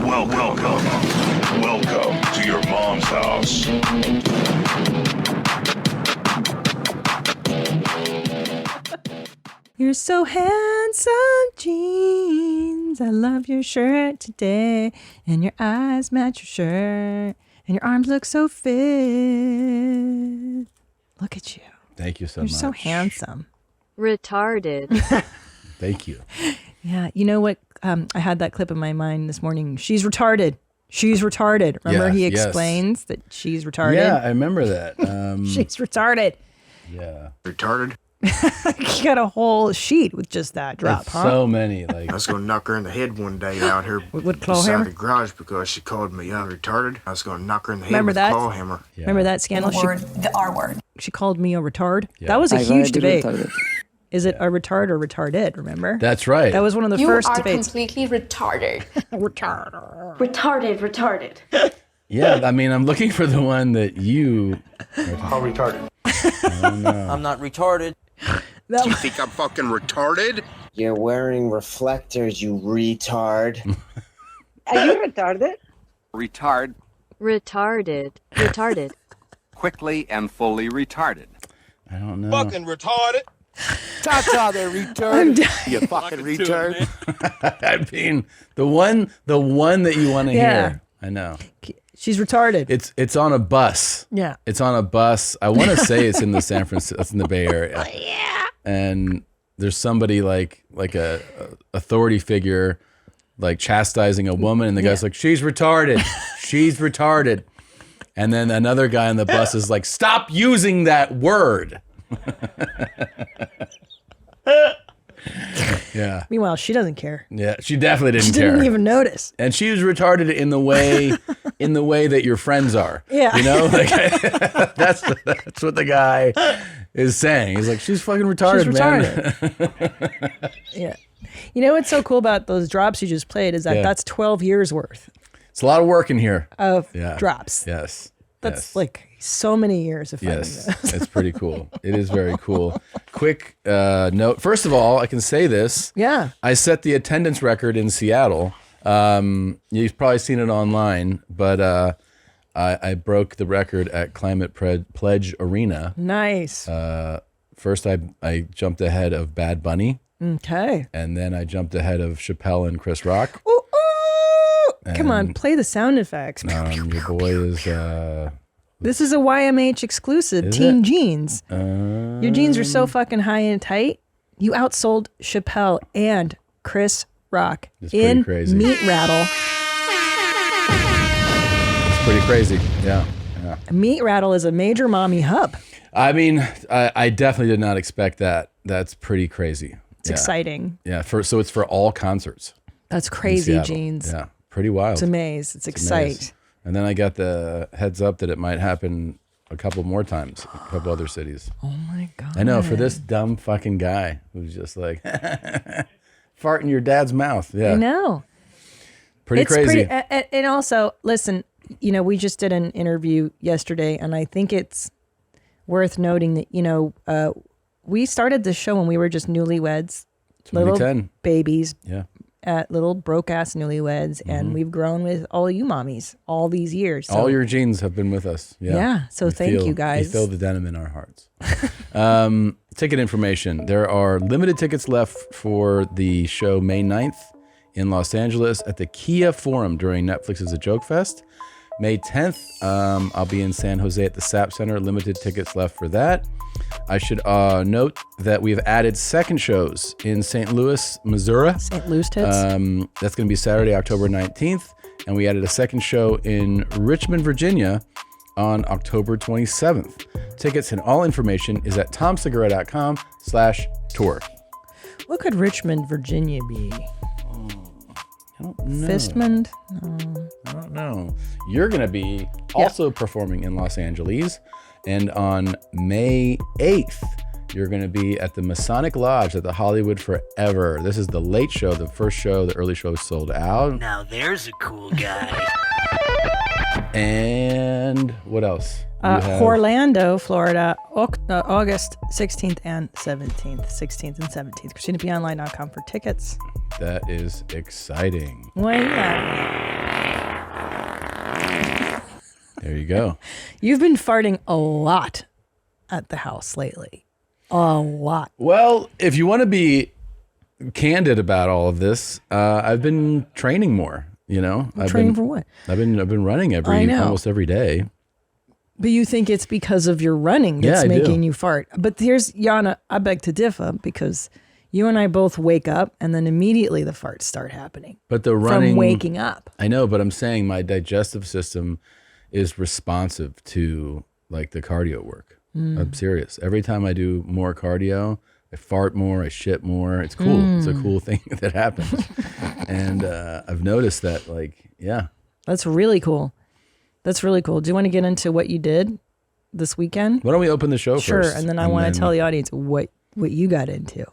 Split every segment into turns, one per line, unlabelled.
Welcome to your mom's house.
You're so handsome, jeans. I love your shirt today. And your eyes match your shirt. And your arms look so fit. Look at you.
Thank you so
You're
much.
so handsome.
Retarded.
Thank you.
Yeah. You know what? I had that clip in my mind this morning. She's retarded. She's retarded. Remember he explains that she's retarded?
Yeah, I remember that.
She's retarded.
Yeah.
Retarded?
He got a whole sheet with just that drop,
That's
huh?
so many. Like
I was going to knock her in the head one day out here
with claw
beside
hammer?
the garage because she called me retarded. I was going to knock her in the head
Remember
with
that?
a claw hammer.
Yeah.
Remember that scandal?
The R word.
She called me a retard.
Yeah.
That was a huge debate.
Retarded.
Is it a retard or retarded? Remember?
That's right.
That was one of the first debates.
completely retarded.
Retarded.
Yeah, I mean, I'm looking for the one that you.
How retarded?
Oh, no.
I'm not retarded.
Do you think I'm fucking retarded?
You're wearing reflectors, you retard.
Are you retarded?
Retard.
Retarded.
Quickly and fully retarded.
I don't know.
Fucking retarded?
Ta-ta, they're retarded.
You fucking retard?
I mean, the one that you want to hear. I know.
She's retarded.
It's on a bus.
Yeah.
It's on a bus. I want to say it's in the San Francisco, it's in the Bay Area.
Yeah.
And there's somebody like a authority figure like chastising a woman, and the guy's like, she's retarded. She's retarded. And then another guy on the bus is like, stop using that word. Yeah.
Meanwhile, she doesn't care.
Yeah, she definitely didn't
She
care.
didn't even notice.
And she was retarded in the way that your friends are.
Yeah.
You know, like that's what the guy is saying. He's like, she's fucking retarded,
She's
man.
Yeah. You know what's so cool about those drops you just played is that that's 12 years worth
It's a lot of work in here.
of drops.
Yes.
That's like so many years of finding
Yes,
those.
it's pretty cool. It is very cool. Quick note. First of all, I can say this.
Yeah.
I set the attendance record in Seattle. You've probably seen it online, but I broke the record at Climate Pledge Arena.
Nice.
First, I jumped ahead of Bad Bunny.
Okay.
And then I jumped ahead of Chappelle and Chris Rock.
Ooh, ooh. Come on, play the sound effects.
Your boy is...
This is a YMH exclusive,
Is
Teen
it?
Jeans. Your jeans are so fucking high and tight. You outsold Chappelle and Chris Rock
It's pretty
in
crazy.
Meat Rattle.
It's pretty crazy. Yeah.
Meat Rattle is a major mommy hub.
I mean, I definitely did not expect that. That's pretty crazy.
It's exciting.
Yeah. So it's for all concerts.
That's
in
crazy,
Seattle.
Jeans.
Yeah. Pretty wild.
It's amaze. It's
amaze.
excite.
And then I got the heads up that it might happen a couple more times, a couple other cities.
Oh my God.
I know, for this dumb fucking guy who's just like, fart in your dad's mouth. Yeah.
I know.
Pretty crazy.
And also, listen, we just did an interview yesterday, and I think it's worth noting that, we started this show when we were just newlyweds, little
2010.
babies,
Yeah.
little broke ass newlyweds, and we've grown with all you mommies all these years. So,
All your genes have been with us. Yeah.
Yeah, so thank you, guys.
We feel the denim in our hearts. Ticket information. There are limited tickets left for the show May 9th in Los Angeles at the Kia Forum during Netflix's A Joke Fest. May 10th, I'll be in San Jose at the SAP Center. Limited tickets left for that. I should note that we've added second shows in St. Louis, Missouri.
St. Louis tits.
That's going to be Saturday, October 19th. And we added a second show in Richmond, Virginia on October 27th. Tickets and all information is at tomsegura.com/tour.
What could Richmond, Virginia be?
I don't know.
Fistmond?
I don't know. You're going to be also performing in Los Angeles. And on May 8th, you're going to be at the Masonic Lodge at the Hollywood Forever. This is the late show. The first show, the early show, sold out.
Now there's a cool guy.
And what else?
Orlando, Florida, August 16th and 17th. 16th and 17th. ChristinaPOnline.com for tickets.
That is exciting.
Why not?
There you go.
You've been farting a lot at the house lately. A lot.
Well, if you want to be candid about all of this, I've been training more. You know,
Training for what?
I've been running almost every day.
But you think it's because of your running that's making you fart. But here's, Yana, I beg to differ because you and I both wake up and then immediately the farts start happening.
But the running.
From waking up.
I know, but I'm saying my digestive system is responsive to like the cardio work. I'm serious. Every time I do more cardio, I fart more, I shit more. It's cool. It's a cool thing that happens. And I've noticed that, like, yeah.
That's really cool. That's really cool. Do you want to get into what you did this weekend?
Why don't we open the show
Sure,
first?
and then I want to tell the audience what you got into.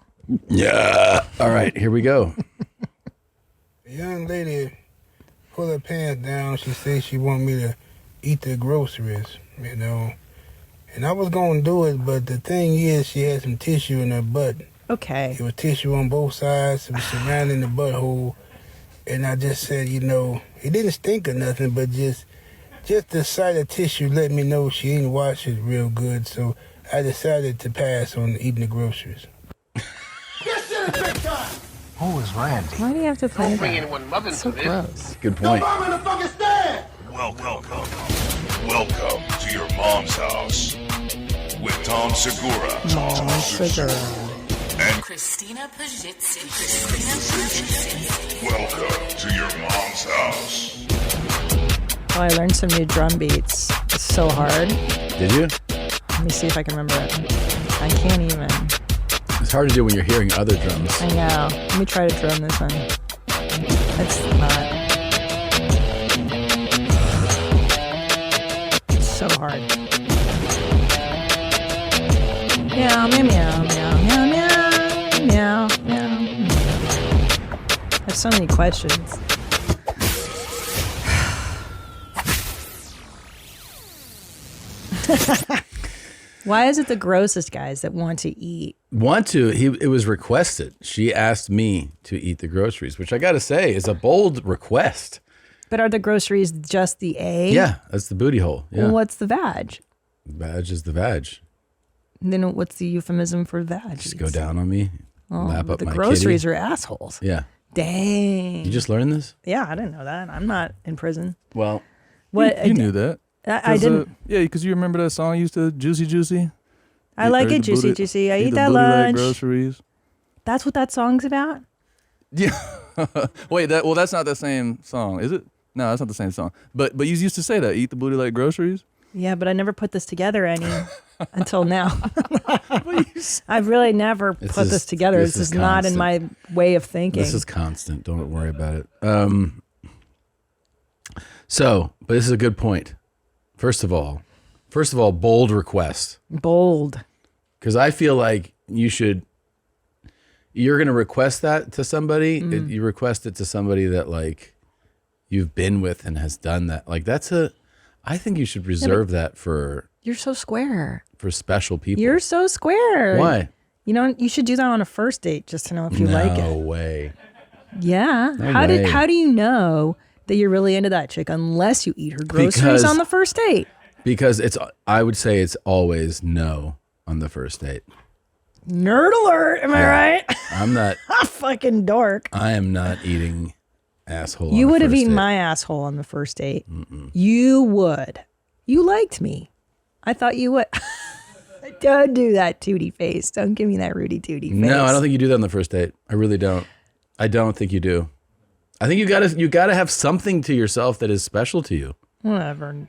Yeah. All right, here we go.
A young lady pulled her pants down. She said she want me to eat the groceries, you know. And I was going to do it, but the thing is she had some tissue in her butt.
Okay.
It was tissue on both sides. It was surrounding the butthole. And I just said, you know, it didn't stink or nothing, but just the sight of tissue let me know she didn't wash it real good. So I decided to pass on eating the groceries.
Who is Randy?
Why do you have to play
Don't bring
that?
anyone mother
It's so
into this.
gross.
Good point.
Welcome to your mom's house with Tom Segura. And
Christina Curiosity.
welcome to your mom's house.
Oh, I learned some new drum beats. It's so hard.
Did you?
Let me see if I can remember it. I can't even.
It's hard to do when you're hearing other drums.
I know. Let me try to drum this one. It's not. It's so hard. Meow, meow, meow, meow, meow, meow, meow, meow. I have so many questions. Why is it the grossest guys that want to eat?
It was requested. She asked me to eat the groceries, which I got to say is a bold request.
But are the groceries just the A?
Yeah, that's the booty hole. Yeah.
Well, what's the vag?
Vag is the vag.
Then what's the euphemism for vag?
Just go down on me, lap up
the
my
groceries
kitty.
are assholes.
Yeah.
Dang.
You just learned this?
Yeah, I didn't know that. I'm not in prison.
Well,
What
you knew that.
I didn't.
Yeah, because you remember that song used to Juicy Juicy?
I like it, juicy, juicy. I eat that lunch.
Groceries.
That's what that song's about?
Yeah. Wait, that's not the same song, is it? No, that's not the same song. But you used to say that, eat the booty like groceries?
Yeah, but I never put this together until now. I've really never put this together. This is not in my way of thinking.
This is constant. Don't worry about it. But this is a good point. First of all, bold request.
Bold.
Because I feel like you're going to request that to somebody. You request it to somebody that like you've been with and has done that. Like I think you should reserve that for.
You're so square.
For special people.
You're so square.
Why?
You should do that on a first date just to know if you like it.
No way.
Yeah.
No
How
way.
do you know that you're really into that chick unless you eat her groceries on the first date?
Because I would say it's always no on the first date.
Nerd alert, am I right?
I'm not.
Fucking dork.
I am not eating asshole.
You
on
would
a
have
first
eaten
date.
my asshole on the first date. You would. You liked me. I thought you would. Don't do that tootie face. Don't give me that Rudy tootie face.
No, I don't think you do that on the first date. I really don't. I don't think you do. I think you gotta have something to yourself that is special to you.
Whatever.
I'm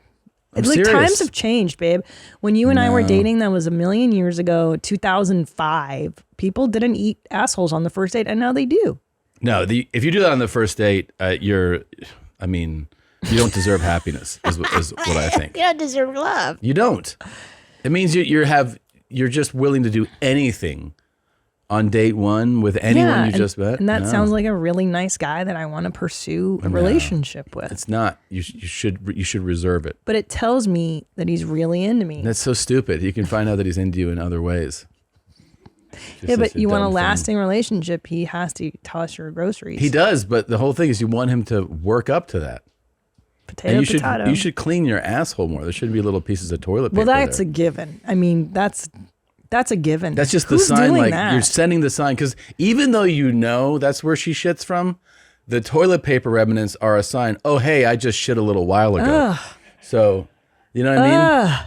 Like
serious.
times have changed, babe. When you and I were
No.
dating, that was a million years ago, 2005. People didn't eat assholes on the first date, and now they do.
No, if you do that on the first date, you don't deserve happiness. Is what I think.
You don't deserve love.
You don't. It means you're just willing to do anything on date one with anyone you just met.
And that
No.
sounds like a really nice guy that I want to pursue a
No.
relationship with.
It's not. You should reserve it.
But it tells me that he's really into me.
That's so stupid. You can find out that he's into you in other ways.
Yeah, but
Just a
you want a
dumb thing.
lasting relationship, he has to toss your groceries.
He does, but the whole thing is you want him to work up to that.
Potato,
And
potato.
you should clean your asshole more. There should be little pieces of toilet paper.
Well, that's
there.
a given. I mean, that's a given.
That's just
Who's
the sign.
doing
Like
that?
you're sending the sign because even though you know that's where she shits from, the toilet paper remnants are a sign. Oh, hey, I just shit a little while ago.
Ugh.
So, you know what I mean?
Ugh.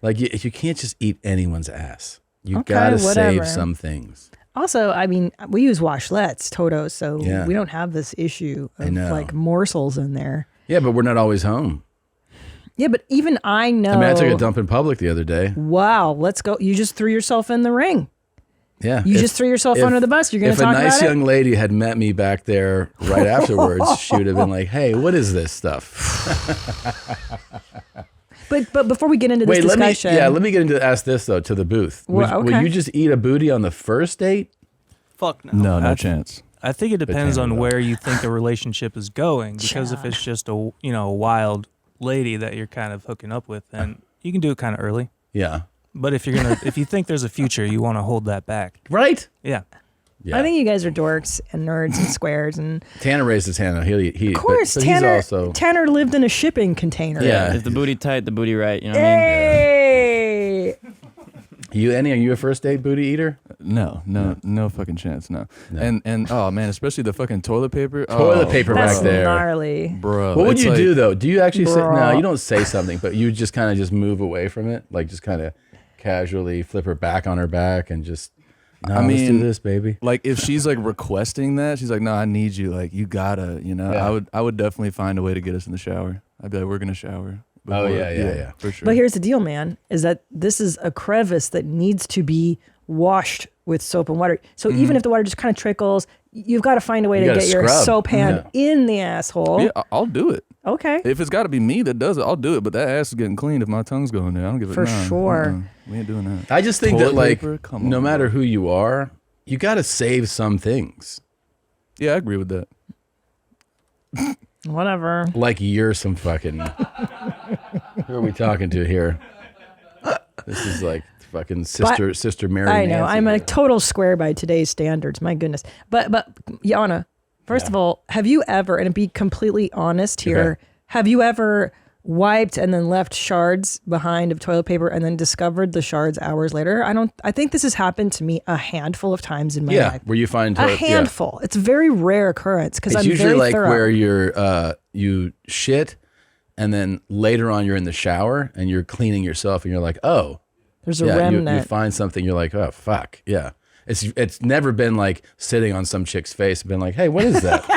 Like you can't just eat anyone's ass. You
Okay,
gotta
whatever.
save some things.
Also, I mean, we use washlets, Totos, so
Yeah.
we don't have this issue
I
of
know.
like morsels in there.
Yeah, but we're not always home.
Yeah, but even I know.
I mean, I took a dump in public the other day.
Wow, let's go. You just threw yourself in the ring.
Yeah.
You just threw yourself under the bus. You're going to talk about it?
If a nice young lady had met me back there right afterwards, she would have been like, hey, what is this stuff?
But before we get into this discussion.
Let me get into ask this though to the booth.
Well,
Would
okay.
you just eat a booty on the first date?
Fuck no.
No, no chance.
I think it depends
Potato
on
though.
where you think the relationship is going. Because if it's just a a wild lady that you're kind of hooking up with, then you can do it kind of early.
Yeah.
But if you think there's a future, you want to hold that back.
Right?
Yeah.
Yeah.
I think you guys are dorks and nerds and squares. And
Tanner raised his hand.
of course, Tanner lived in a shipping container.
Yeah.
If the booty tight, the booty right. You know what I mean?
Hey!
Are you a first date booty eater?
No fucking chance, no. And oh man, especially the fucking toilet paper.
Toilet paper
That's
back there.
gnarly.
Bro.
What would
it's
you
like-
do though? Do you actually say, no,
Bruh.
you don't say something, but you just kind of just move away from it? Like just kind of casually flip her back on her back and just, no,
I mean,
let's do this, baby.
Like if she's like requesting that, she's like, no, I need you. Like you gotta,
Yeah.
I would definitely find a way to get us in the shower. I'd be like, we're gonna shower.
Oh,
before-
yeah.
For sure.
But here's the deal, man, is that this is a crevice that needs to be washed with soap and water. So even if the water just kind of trickles, you've got to find a way
You
to
gotta
get your
scrub.
soap hand in the asshole.
Yeah, I'll do it.
Okay.
If it's got to be me that does it, I'll do it. But that ass is getting cleaned if my tongue's going there. I don't give a
For
nah,
sure.
We ain't doing that.
I just think
Toilet
that like,
paper? Come
no
on,
matter
bro.
who you are, you got to save some things.
Yeah, I agree with that.
Whatever.
Like you're some fucking, who are we talking to here? This is like fucking sister Mary
I know.
Nancy.
I'm a total square by today's standards. My goodness. But Yana, first of all, have you ever, and to be completely honest here,
Okay.
have you ever wiped and then left shards behind of toilet paper and then discovered the shards hours later? I think this has happened to me a handful of times in my
Yeah,
life.
where you find
A handful. It's a very rare occurrence because
It's
I'm
usually
very
like
thorough.
where you're you shit, and then later on you're in the shower and you're cleaning yourself, and you're like, oh,
There's a
yeah,
remnant.
You find something, you're like, oh fuck, yeah. It's never been like sitting on some chick's face, and been like, hey, what is that?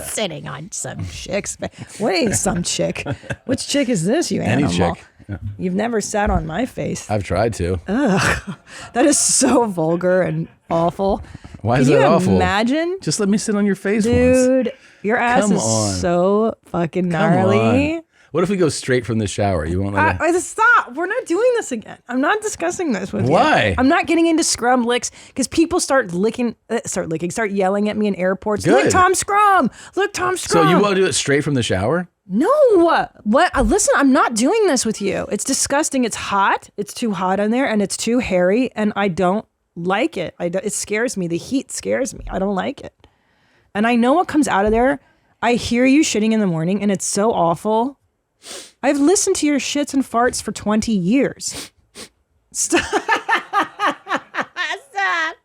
Sitting on some chick's face. What is some chick? Which chick is this, you
Any
animal?
chick. Yeah.
You've never sat on my face.
I've tried to.
Ugh, that is so vulgar and awful.
Why
Can
is
you
that awful?
Imagine,
Just let me sit on your face once.
dude, your ass
Come
is
on.
so fucking
Come
gnarly.
on. What if we go straight from the shower? You won't let it?
Stop. We're not doing this again. I'm not discussing this with you.
Why?
I'm not getting into scrum licks because people start yelling at me in airports. Look,
Good.
Tom Scrum. Look, Tom Scrum.
So you want to do it straight from the shower?
No. What? Listen, I'm not doing this with you. It's disgusting. It's hot. It's too hot in there and it's too hairy and I don't like it. It scares me. The heat scares me. I don't like it. And I know what comes out of there. I hear you shitting in the morning and it's so awful. I've listened to your shits and farts for 20 years. Stop. Stop.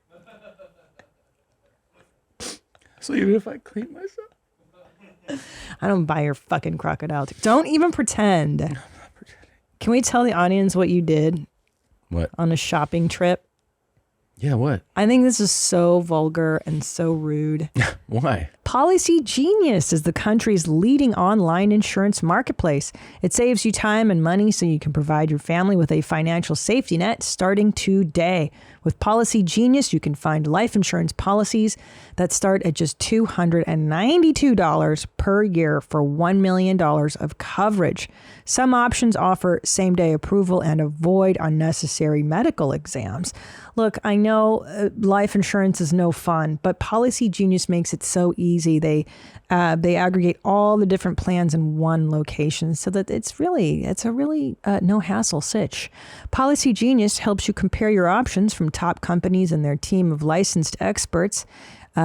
So even if I clean myself?
I don't buy your fucking crocodile. Don't even pretend. Can we tell the audience what you did?
What?
On a shopping trip?
Yeah, what?
I think this is so vulgar and so rude.
Why?
Policy Genius is the country's leading online insurance marketplace. It saves you time and money so you can provide your family with a financial safety net starting today. With Policy Genius, you can find life insurance policies that start at just $292 per year for $1 million of coverage. Some options offer same-day approval and avoid unnecessary medical exams. Look, I know life insurance is no fun, but Policy Genius makes it so easy. They aggregate all the different plans in one location so that it's a really no hassle sitch. Policy Genius helps you compare your options from top companies and their team of licensed experts.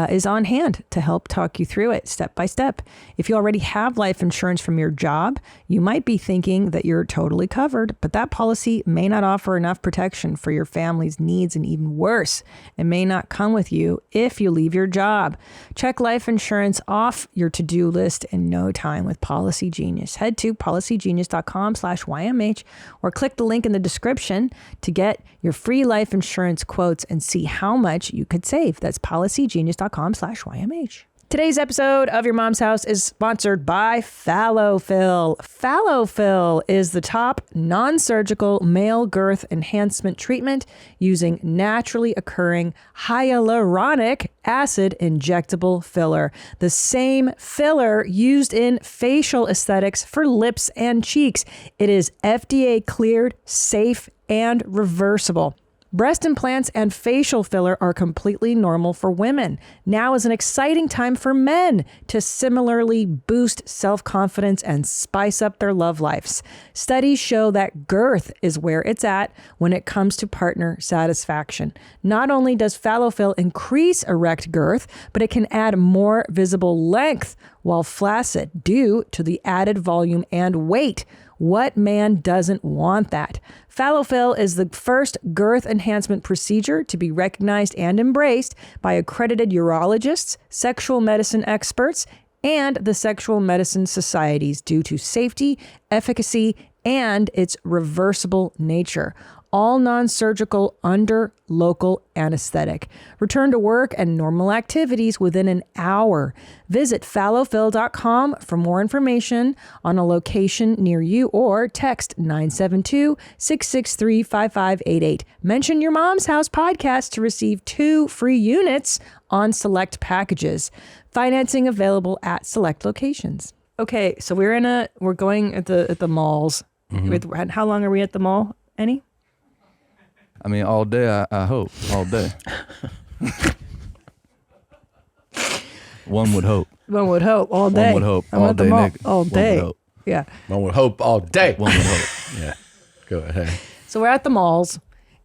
is on hand to help talk you through it step by step. If you already have life insurance from your job, you might be thinking that you're totally covered, but that policy may not offer enough protection for your family's needs, and even worse, it may not come with you if you leave your job. Check life insurance off your to-do list in no time with Policy Genius. Head to policygenius.com/YMH or click the link in the description to get your free life insurance quotes and see how much you could save. That's policygenius.com/YMH. Today's episode of Your Mom's House is sponsored by Fallofill. Fallofill is the top non-surgical male girth enhancement treatment using naturally occurring hyaluronic acid injectable filler. The same filler used in facial aesthetics for lips and cheeks. It is FDA cleared, safe, and reversible. Breast implants and facial filler are completely normal for women. Now is an exciting time for men to similarly boost self-confidence and spice up their love lives. Studies show that girth is where it's at when it comes to partner satisfaction. Not only does Fallofill increase erect girth, but it can add more visible length while flaccid due to the added volume and weight. What man doesn't want that? Fallofill is the first girth enhancement procedure to be recognized and embraced by accredited urologists, sexual medicine experts, and the sexual medicine societies due to safety, efficacy, and its reversible nature. All non-surgical under local anesthetic. Return to work and normal activities within an hour. Visit fallofill.com for more information on a location near you or text 972-663-5588. Mention Your Mom's House podcast to receive 2 free units on select packages. Financing available at select locations. Okay, so we're going at the malls. Mm-hmm. How long are we at the mall, Annie?
I mean, all day, I hope. All day. One would hope.
One would hope. All day.
One would hope.
I'm
all
at the
day,
mall.
nigga.
All day.
One would hope.
Yeah.
One would hope all day.
One would hope.
Yeah. Go ahead.
So we're at the malls,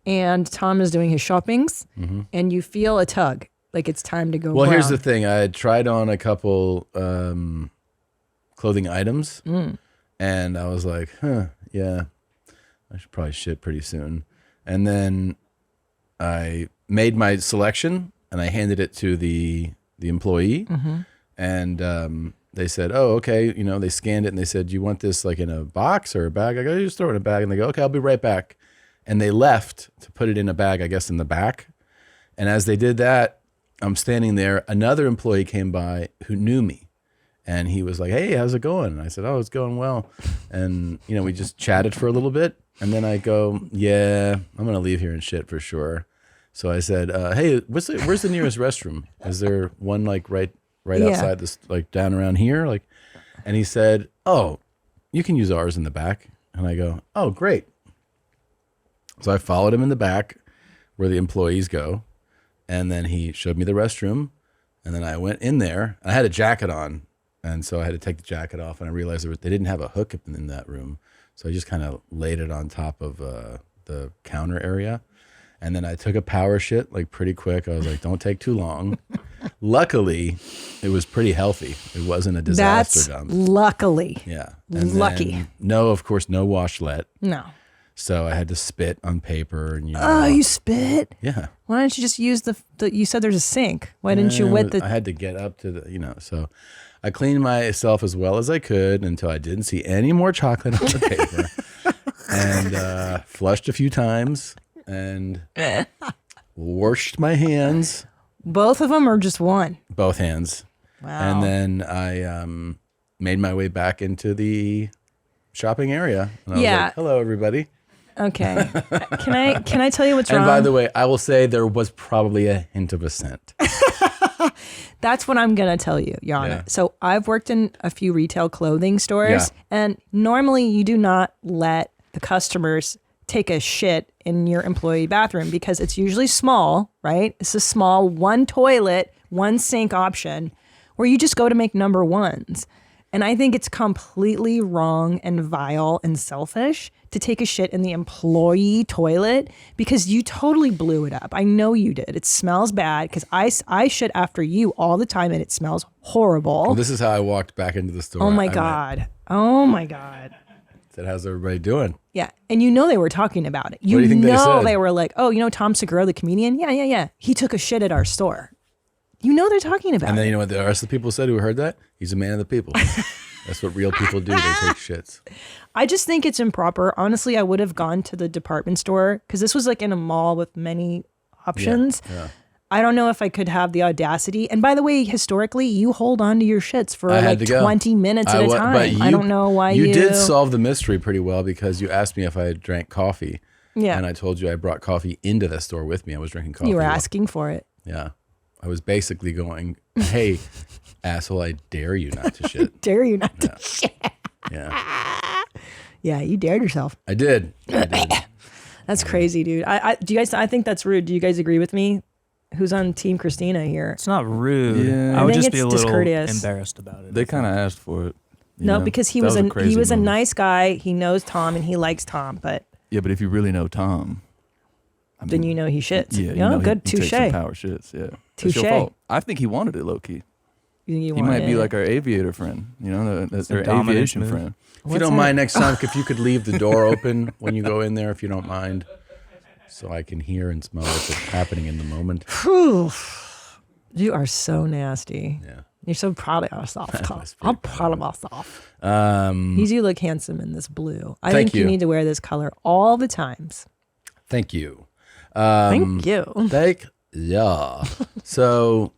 and Tom is doing his shoppings, and you feel a tug. Like it's time to go
Well,
brown.
here's the thing. I had tried on a couple clothing items, and I was like, yeah, I should probably shit pretty soon. And then I made my selection, and I handed it to the employee, and they said, oh, okay. You know, they scanned it, and they said, do you want this like in a box or a bag? I go, just throw it in a bag. And they go, okay, I'll be right back. And they left to put it in a bag, I guess, in the back. And as they did that, I'm standing there. Another employee came by who knew me, and he was like, hey, how's it going? And I said, oh, it's going well. And, you know, we just chatted for a little bit. And then I go, yeah, I'm going to leave here and shit for sure. So I said, hey, where's the nearest restroom? Is there one like right outside this, like down around here? Like, and he said, oh, you can use ours in the back. And I go, oh, great. So I followed him in the back where the employees go. And then he showed me the restroom. And then I went in there. I had a jacket on. And so I had to take the jacket off. And I realized they didn't have a hook in that room. So I just kind of laid it on top of the counter area. And then I took a power shit like pretty quick. I was like, don't take too long. Luckily, it was pretty healthy. It wasn't a disaster dump.
Luckily.
Yeah. And
lucky.
No, of course, no washlet.
No.
So I had to spit on paper. And
Oh, you spit?
Yeah.
Why don't you just use the you said there's a sink. Why didn't you wet the...
I had to get up to the, so... I cleaned myself as well as I could until I didn't see any more chocolate on the paper, and flushed a few times and washed my hands.
Both of them or just one?
Both hands.
Wow.
And then I made my way back into the shopping area. And I was like, hello, everybody.
Okay. Can I tell you what's wrong?
And by the way, I will say there was probably a hint of a scent.
That's what I'm going to tell you, Your Honor.
Yeah.
So I've worked in a few retail clothing stores, and normally you do not let the customers take a shit in your employee bathroom because it's usually small, right? It's a small one toilet, one sink option where you just go to make number ones. And I think it's completely wrong and vile and selfish to take a shit in the employee toilet because you totally blew it up. I know you did. It smells bad because I shit after you all the time and it smells horrible.
Well, this is how I walked back into the store.
Oh my God. Oh my God.
Said, how's everybody doing?
Yeah. And you know they were talking about it.
What do you think they said?
They were like, oh, you know Tom Segura, the comedian? Yeah. He took a shit at our store. You know they're talking about it.
And then you know what the rest of the people said who heard that? He's a man of the people. That's what real people do. They take shits.
I just think it's improper. Honestly, I would have gone to the department store because this was like in a mall with many options.
Yeah.
I don't know if I could have the audacity. And by the way, historically, you hold on to your shits for like 20 minutes at a time.
But
I don't know why
you did solve the mystery pretty well because you asked me if I had drank coffee.
Yeah.
And I told you I brought coffee into the store with me. I was drinking coffee.
You were asking for it.
Yeah. I was basically going, hey, asshole, I dare you not to shit.
Dare you not to shit.
Yeah.
Yeah, you dared yourself.
I did.
That's crazy, dude. Do you guys? I think that's rude. Do you guys agree with me? Who's on Team Christina here?
It's not rude.
Yeah.
I would
think
just be
it's
a little
discourteous.
embarrassed about it.
They kind of asked for it.
No,
know?
because he
That
was a
crazy
a
move.
nice guy. He knows Tom and he likes Tom, but
Yeah, but if you really know Tom,
then you know he shits.
yeah,
You know, good.
he takes some
Touche.
power shits. Yeah,
Touche.
It's your fault. I think he wanted it low key.
You think
He
wanted
might be
it?
like our aviator friend. You know, their
dominant
aviation
move.
friend.
If you don't mind next time, if you could leave the door open when you go in there, if you don't mind, so I can hear and smell what's happening in the moment.
Whew. You are so nasty.
Yeah.
You're so proud of yourself, Tom.
was
I'm proud of myself.
Um,
You do look handsome in this blue. I
Thank
think you
you.
need to wear this color all the times.
Thank you.
Thank you.
Thank ya. So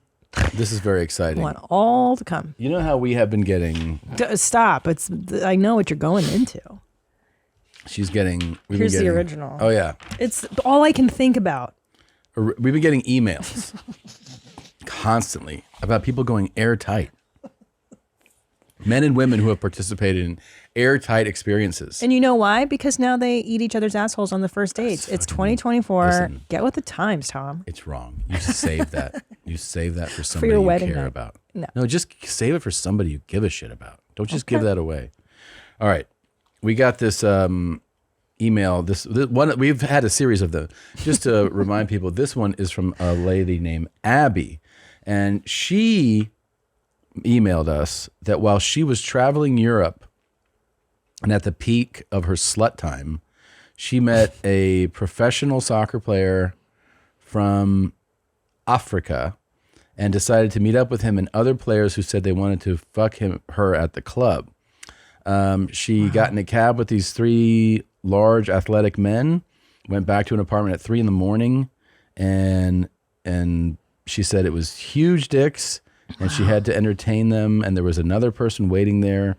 this is very
I
exciting.
want all to come.
You know how we have been getting.
Stop. I know what you're going into.
She's getting. We've
Here's
been getting,
the original.
Oh yeah.
It's all I can think about.
We've been getting emails constantly about people going airtight. Men and women who have participated in airtight experiences.
And you know why? Because now they eat each other's assholes on the first dates. It's 2024.
Listen.
Get with the times, Tom.
It's wrong. You save that. You save that for somebody
your
you
wedding
care
night.
about.
No.
Just save it for somebody you give a shit about. Don't just give that away. All right. We got this email. This one, we've had a series of them. Just to remind people, this one is from a lady named Abby. And she emailed us that while she was traveling Europe and at the peak of her slut time, she met a professional soccer player from Africa and decided to meet up with him and other players who said they wanted to fuck her at the club. She got in a cab with these three large athletic men, went back to an apartment at 3 a.m, and she said it was huge dicks and she had to entertain them. And there was another person waiting there.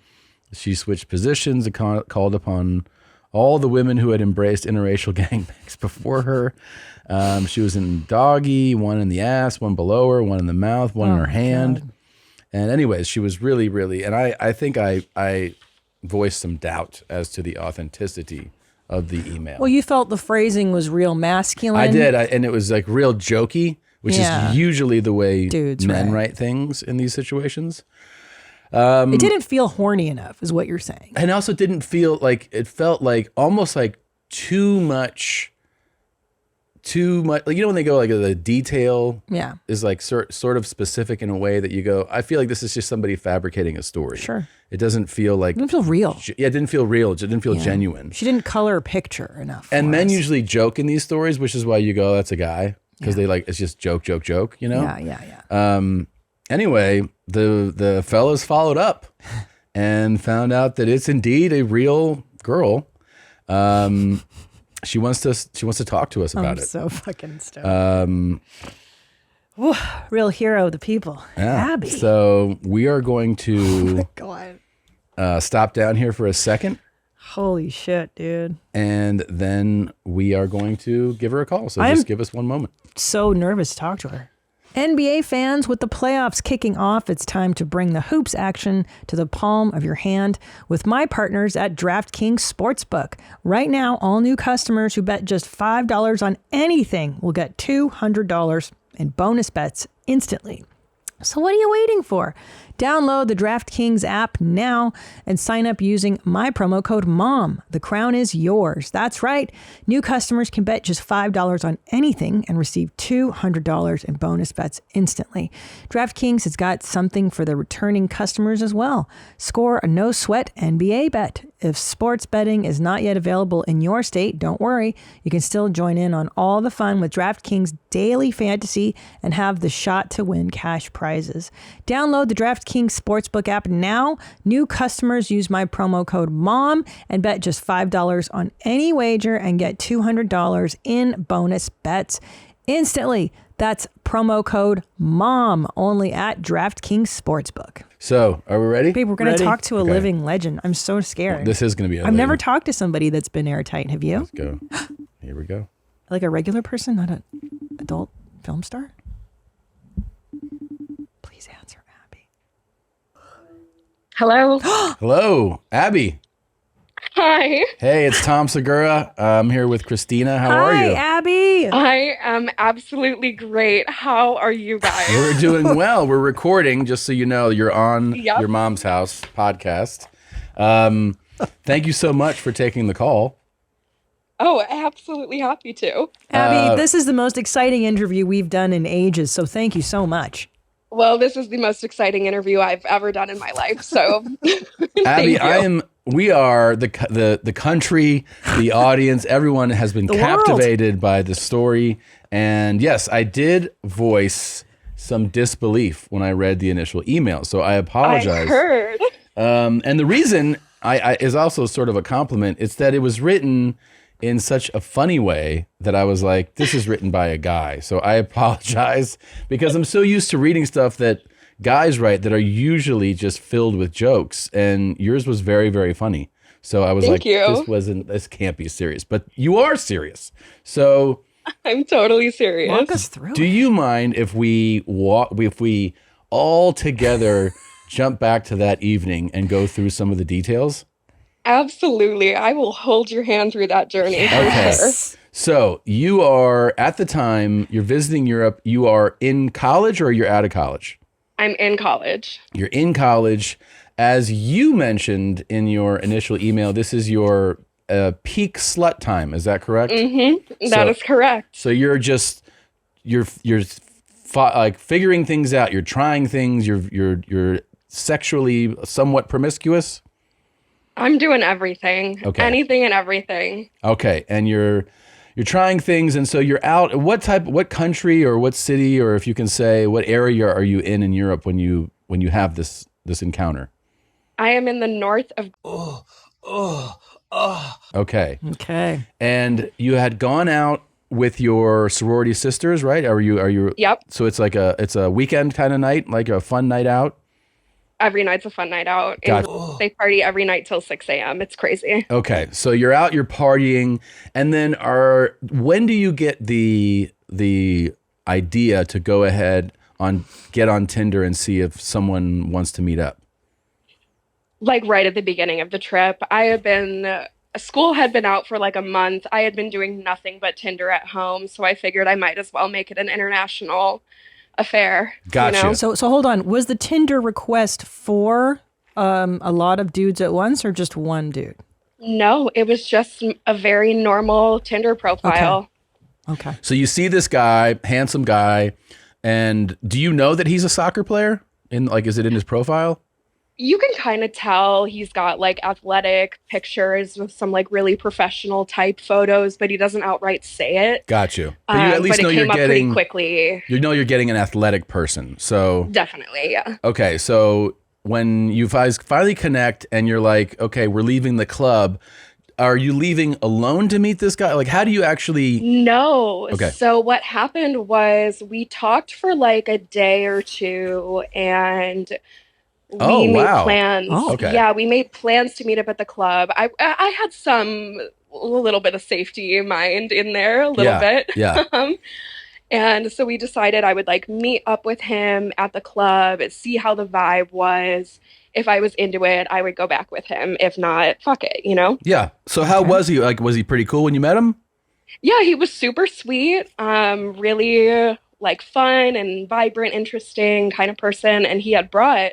She switched positions and called upon all the women who had embraced interracial gangbangs before her. She was in doggy, one in the ass, one below her, one in the mouth, one in her hand. God. And anyways, she was really, really, and I think I voiced some doubt as to the authenticity of the email.
Well, you felt the phrasing was real masculine.
I did, and it was like real jokey, which is usually the way
Dudes
men write things in these situations.
It didn't feel horny enough, is what you're saying.
And also didn't feel like, it felt like almost like too much, like, you know, when they go like the detail is like sort of specific in a way that you go, I feel like this is just somebody fabricating a story.
Sure.
It doesn't feel like.
It didn't feel real.
Yeah, it didn't feel real. It didn't feel genuine.
She didn't color a picture enough.
And men usually joke in these stories, which is why you go, that's a guy. Because they like, it's just joke, you know?
Yeah.
Anyway, the fellas followed up and found out that it's indeed a real girl. She wants to talk to us about it.
I'm so fucking stoked. Whew, real hero of the people.
Yeah.
Abby.
So we are going to stop down here for a second.
Holy shit, dude.
And then we are going to give her a call. So just give us one moment.
So nervous to talk to her. NBA fans, with the playoffs kicking off, it's time to bring the hoops action to the palm of your hand with my partners at DraftKings Sportsbook. Right now, all new customers who bet just $5 on anything will get $200 in bonus bets instantly. So what are you waiting for? Download the DraftKings app now and sign up using my promo code MOM. The crown is yours. That's right. New customers can bet just $5 on anything and receive $200 in bonus bets instantly. DraftKings has got something for the returning customers as well. Score a no-sweat NBA bet. If sports betting is not yet available in your state, don't worry. You can still join in on all the fun with DraftKings Daily Fantasy and have the shot to win cash prizes. Download the DraftKings Sportsbook app now. New customers use my promo code MOM and bet just $5 on any wager and get $200 in bonus bets instantly. That's promo code MOM only at DraftKings Sportsbook.
So, are we ready?
Babe, we're going to talk to a living legend. I'm so scared.
Well, this is going to be
I've never talked to somebody that's been airtight. Have you?
Let's go. Here we go.
Like a regular person, not an adult film star? Please answer, Abby.
Hello.
Hello, Abby.
Hi.
Hey, it's Tom Segura. I'm here with Christina. How are you?
Hi, Abby.
I am absolutely great. How are you guys?
We're doing well. We're recording, just so you know, you're on Your Mom's House podcast. Thank you so much for taking the call.
Oh, absolutely happy to.
Abby, this is the most exciting interview we've done in ages, so thank you so much.
Well, this is the most exciting interview I've ever done in my life, so
Abby, we are the country, the audience, everyone has been captivated by the story. And yes, I did voice some disbelief when I read the initial email, so I apologize.
I heard.
And the reason I is also sort of a compliment. It's that it was written in such a funny way that I was like, this is written by a guy. So I apologize because I'm so used to reading stuff that guys write that are usually just filled with jokes. And yours was very, very funny. So I was this can't be serious, but you are serious. So
I'm totally serious.
Walk us through.
Do you mind if we all together jump back to that evening and go through some of the details?
Absolutely. I will hold your hand through that journey for sure.
So you are, at the time, you're visiting Europe. You are in college or you're out of college?
I'm in college.
You're in college. As you mentioned in your initial email, this is your peak slut time. Is that correct?
Mm-hmm. That is correct.
So you're like figuring things out. You're trying things. You're sexually somewhat promiscuous.
I'm doing everything.
Okay.
Anything and everything.
Okay. And you're trying things. And so you're out. What country or what city, or if you can say, what area are you in Europe when you have this encounter?
I am in the north of.
Okay.
Okay.
And you had gone out with your sorority sisters, right? Are you?
Yep.
So it's like it's a weekend kind of night, like a fun night out.
Every night's a fun night out.
Gotcha.
And they party every night till 6 a.m. It's crazy.
Okay, so you're out, you're partying, and then when do you get the idea to go ahead get on Tinder and see if someone wants to meet up?
Like right at the beginning of the trip. School had been out for like a month. I had been doing nothing but Tinder at home, so I figured I might as well make it an international affair.
Gotcha.
You know?
So hold on. Was the Tinder request for a lot of dudes at once or just one dude?
No, it was just a very normal Tinder profile.
Okay.
So you see this guy, handsome guy, and do you know that he's a soccer player? Is it in his profile?
You can kind of tell he's got like athletic pictures with some like really professional type photos, but he doesn't outright say it.
Got you. But you at least
but
know
it
you're
came up
getting
pretty quickly.
You know you're getting an athletic person. So
Definitely, yeah.
Okay, so when you guys finally connect and you're like, okay, we're leaving the club, are you leaving alone to meet this guy? Like, how do you actually?
No.
Okay.
So what happened was we talked for like a day or two, and we made plans.
Oh, okay.
Yeah, we made plans to meet up at the club. I had a little bit of safety in mind in there, a little bit.
Yeah.
And so we decided I would like meet up with him at the club and see how the vibe was. If I was into it, I would go back with him. If not, fuck it, you know?
Yeah. So how was he? Like, was he pretty cool when you met him?
Yeah, he was super sweet. Really like fun and vibrant, interesting kind of person. And he had brought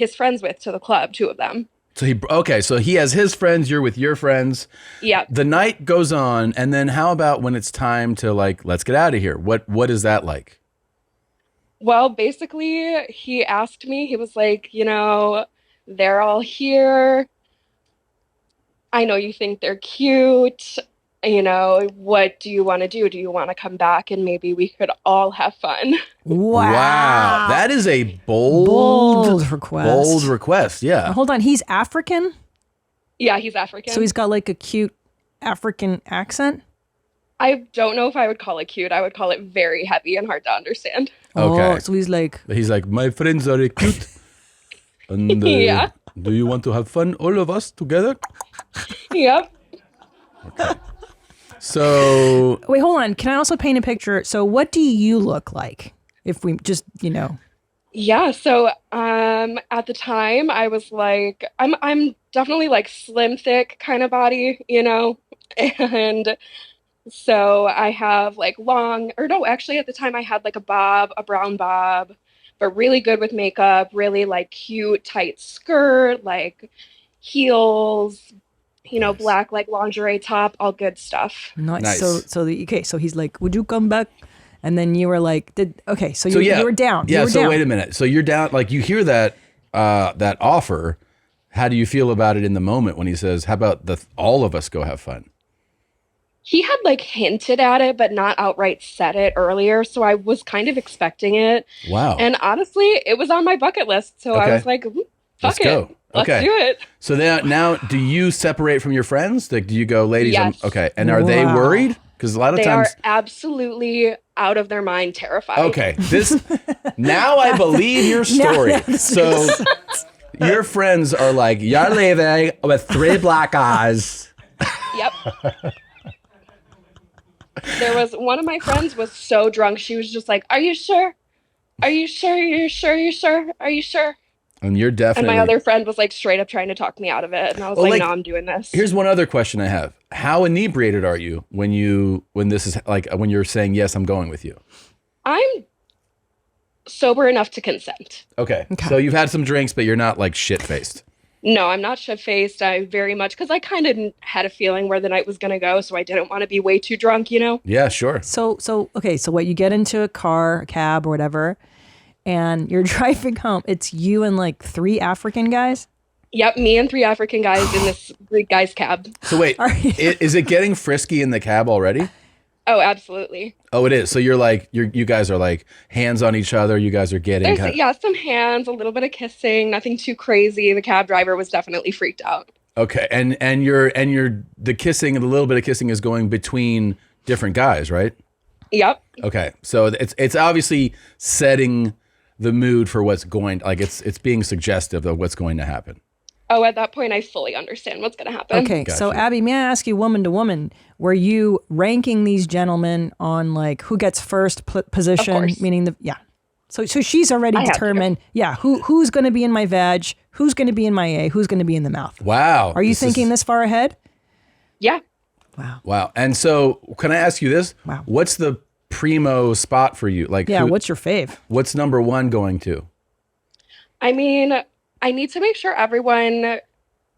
his friends with to the club, 2 of them.
So he has his friends, you're with your friends.
Yeah.
The night goes on, and then how about when it's time to like, let's get out of here? What is that like?
Well, basically, he asked me, he was like, they're all here. I know you think they're cute. What do you want to do? Do you want to come back and maybe we could all have fun?
Wow. That is a bold
request.
Bold request, yeah.
Now, hold on, he's African?
Yeah, he's African.
So he's got like a cute African accent?
I don't know if I would call it cute. I would call it very heavy and hard to understand.
Okay.
Oh, so he's like,
my friends are cute. And
Yeah.
do you want to have fun, all of us together?
Yep.
So
wait, hold on. Can I also paint a picture? So what do you look like? If we just,
Yeah, so at the time I was like, I'm definitely like slim, thick kind of body, and so I have like actually at the time I had like a brown bob, but really good with makeup, really like cute, tight skirt, like heels, black like lingerie top, all good stuff.
Nice. So he's like, would you come back? And then you were like, you were down.
Yeah.
You were
So
down.
wait a minute. So you're down. Like you hear that offer. How do you feel about it in the moment when he says, "How about all of us go have fun"?
He had like hinted at it, but not outright said it earlier. So I was kind of expecting it.
Wow.
And honestly, it was on my bucket list. So I was like, fuck
Let's
it.
go.
Let's do it.
So now, do you separate from your friends? Like, do you go, ladies?
Yes.
And are they worried? Because a lot of
They
times
are absolutely out of their mind terrified.
Okay, now I believe your story. So your friends are like, you're leaving with 3 black eyes.
Yep. There was one of my friends was so drunk. She was just like, are you sure? Are you sure? You're sure? You're sure? Are you sure?
And you're definitely.
And my other friend was like straight up trying to talk me out of it. And I was like, no, I'm doing this.
Here's one other question I have. How inebriated are you when this is like, when you're saying, yes, I'm going with you?
I'm sober enough to consent.
Okay. So you've had some drinks, but you're not like shit-faced.
No, I'm not shit-faced. I very much, because I kind of had a feeling where the night was going to go, so I didn't want to be way too drunk,
Yeah, sure.
So what, you get into a cab or whatever, and you're driving home. It's you and like 3 African guys?
Yep, me and 3 African guys in this Greek guy's cab.
So wait, is it getting frisky in the cab already?
Oh, absolutely.
Oh, it is. So you're like, you guys are like hands on each other. You guys are getting
There's some hands, a little bit of kissing, nothing too crazy. The cab driver was definitely freaked out.
Okay, and the kissing, and the little bit of kissing is going between different guys, right?
Yep.
Okay, so it's obviously setting the mood for what's going, like it's being suggestive of what's going to happen.
Oh, at that point, I fully understand what's going to happen.
Okay, so Abby, may I ask you, woman to woman, were you ranking these gentlemen on like who gets first position?
Of course.
Meaning so she's already determined. Yeah, who's going to be in my vag? Who's going to be in my A? Who's going to be in the mouth?
Wow.
Are you thinking this far ahead?
Yeah.
Wow. And so, can I ask you this?
Wow.
What's the primo spot for you? Like,
what's your fave?
What's number 1 going to?
I mean, I need to make sure everyone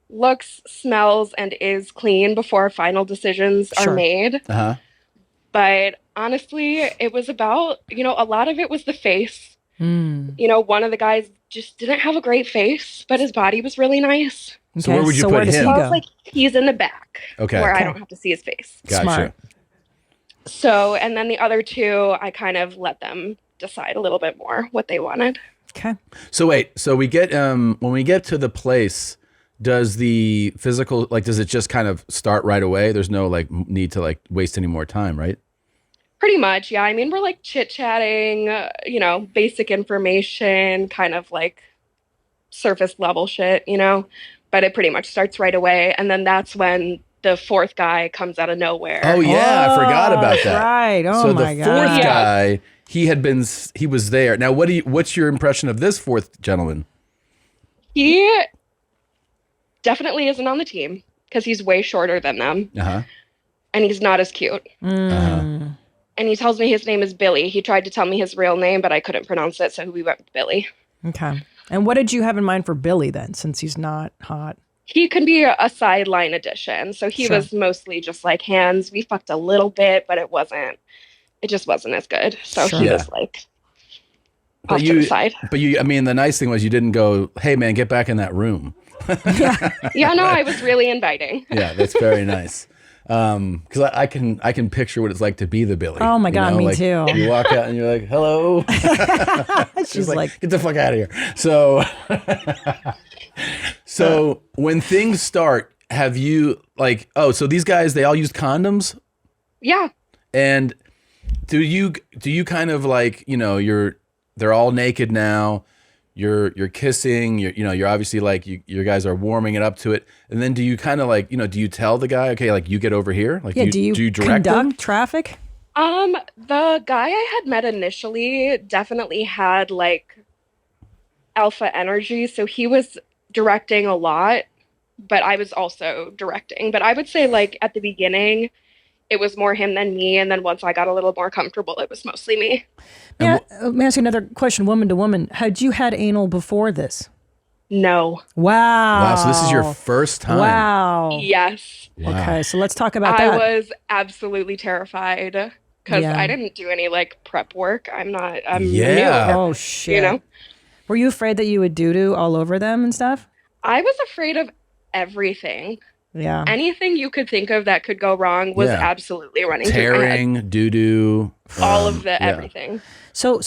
looks, smells, and is clean before final decisions are made.
Uh-huh.
But honestly, it was about, a lot of it was the face. One of the guys just didn't have a great face, but his body was really nice.
So where would you put him?
So I was like, he's in the back.
Okay.
Where I don't have to see his face.
Gotcha.
Smart.
So, and then the other 2, I kind of let them decide a little bit more what they wanted.
Okay.
So wait, so we get when we get to the place, does the physical, like, does it just kind of start right away? There's no like need to like waste any more time, right?
Pretty much, yeah. I mean, we're like chit-chatting, basic information, kind of like surface level shit, but it pretty much starts right away. And then that's when the 4th guy comes out of nowhere.
Oh yeah, I forgot about that.
Right. Oh
so
my
the
God.
4th guy, he was there. Now, what's your impression of this 4th gentleman?
He definitely isn't on the team because he's way shorter than them.
Uh-huh.
And he's not as cute.
Uh-huh.
And he tells me his name is Billy. He tried to tell me his real name, but I couldn't pronounce it, so we went with Billy.
Okay. And what did you have in mind for Billy then, since he's not hot?
He can be a sideline addition. So he
Sure.
was mostly just like hands. We fucked a little bit, but it just wasn't as good. So
Sure.
he
Yeah.
was like off to the side.
But you, I mean, the nice thing was you didn't go, hey man, get back in that room.
Yeah, no, I was really inviting.
Yeah, that's very nice. Because I can picture what it's like to be the Billy.
Oh my
you
God,
know?
me
Like,
too.
You walk out and you're like, hello.
She's like,
get the fuck out of here. So when things start, have you like, so these guys, they all use condoms?
Yeah.
And do you kind of like, they're all naked now. You're kissing, you're obviously like, you guys are warming it up to it. And then do you kind of like, do you tell the guy, okay, like you get over here? Like,
yeah,
do you direct
conduct
him?
traffic?
The guy I had met initially definitely had like alpha energy. So he was directing a lot, but I was also directing. But I would say like at the beginning, it was more him than me. And then once I got a little more comfortable, it was mostly me.
Yeah. Let me ask you another question, woman to woman. Had you had anal before this?
No.
Wow.
Wow, so this is your first time.
Wow.
Yes.
Okay, so let's talk about
I
that.
was absolutely terrified because
Yeah.
I didn't do any like prep work. I'm
Yeah.
new.
Oh shit.
You know?
Were you afraid that you would doo-doo all over them and stuff?
I was afraid of everything.
Yeah.
Anything you could think of that could go wrong was
Yeah.
absolutely running through my head.
Tearing, doo-doo.
All of the
yeah.
everything.
So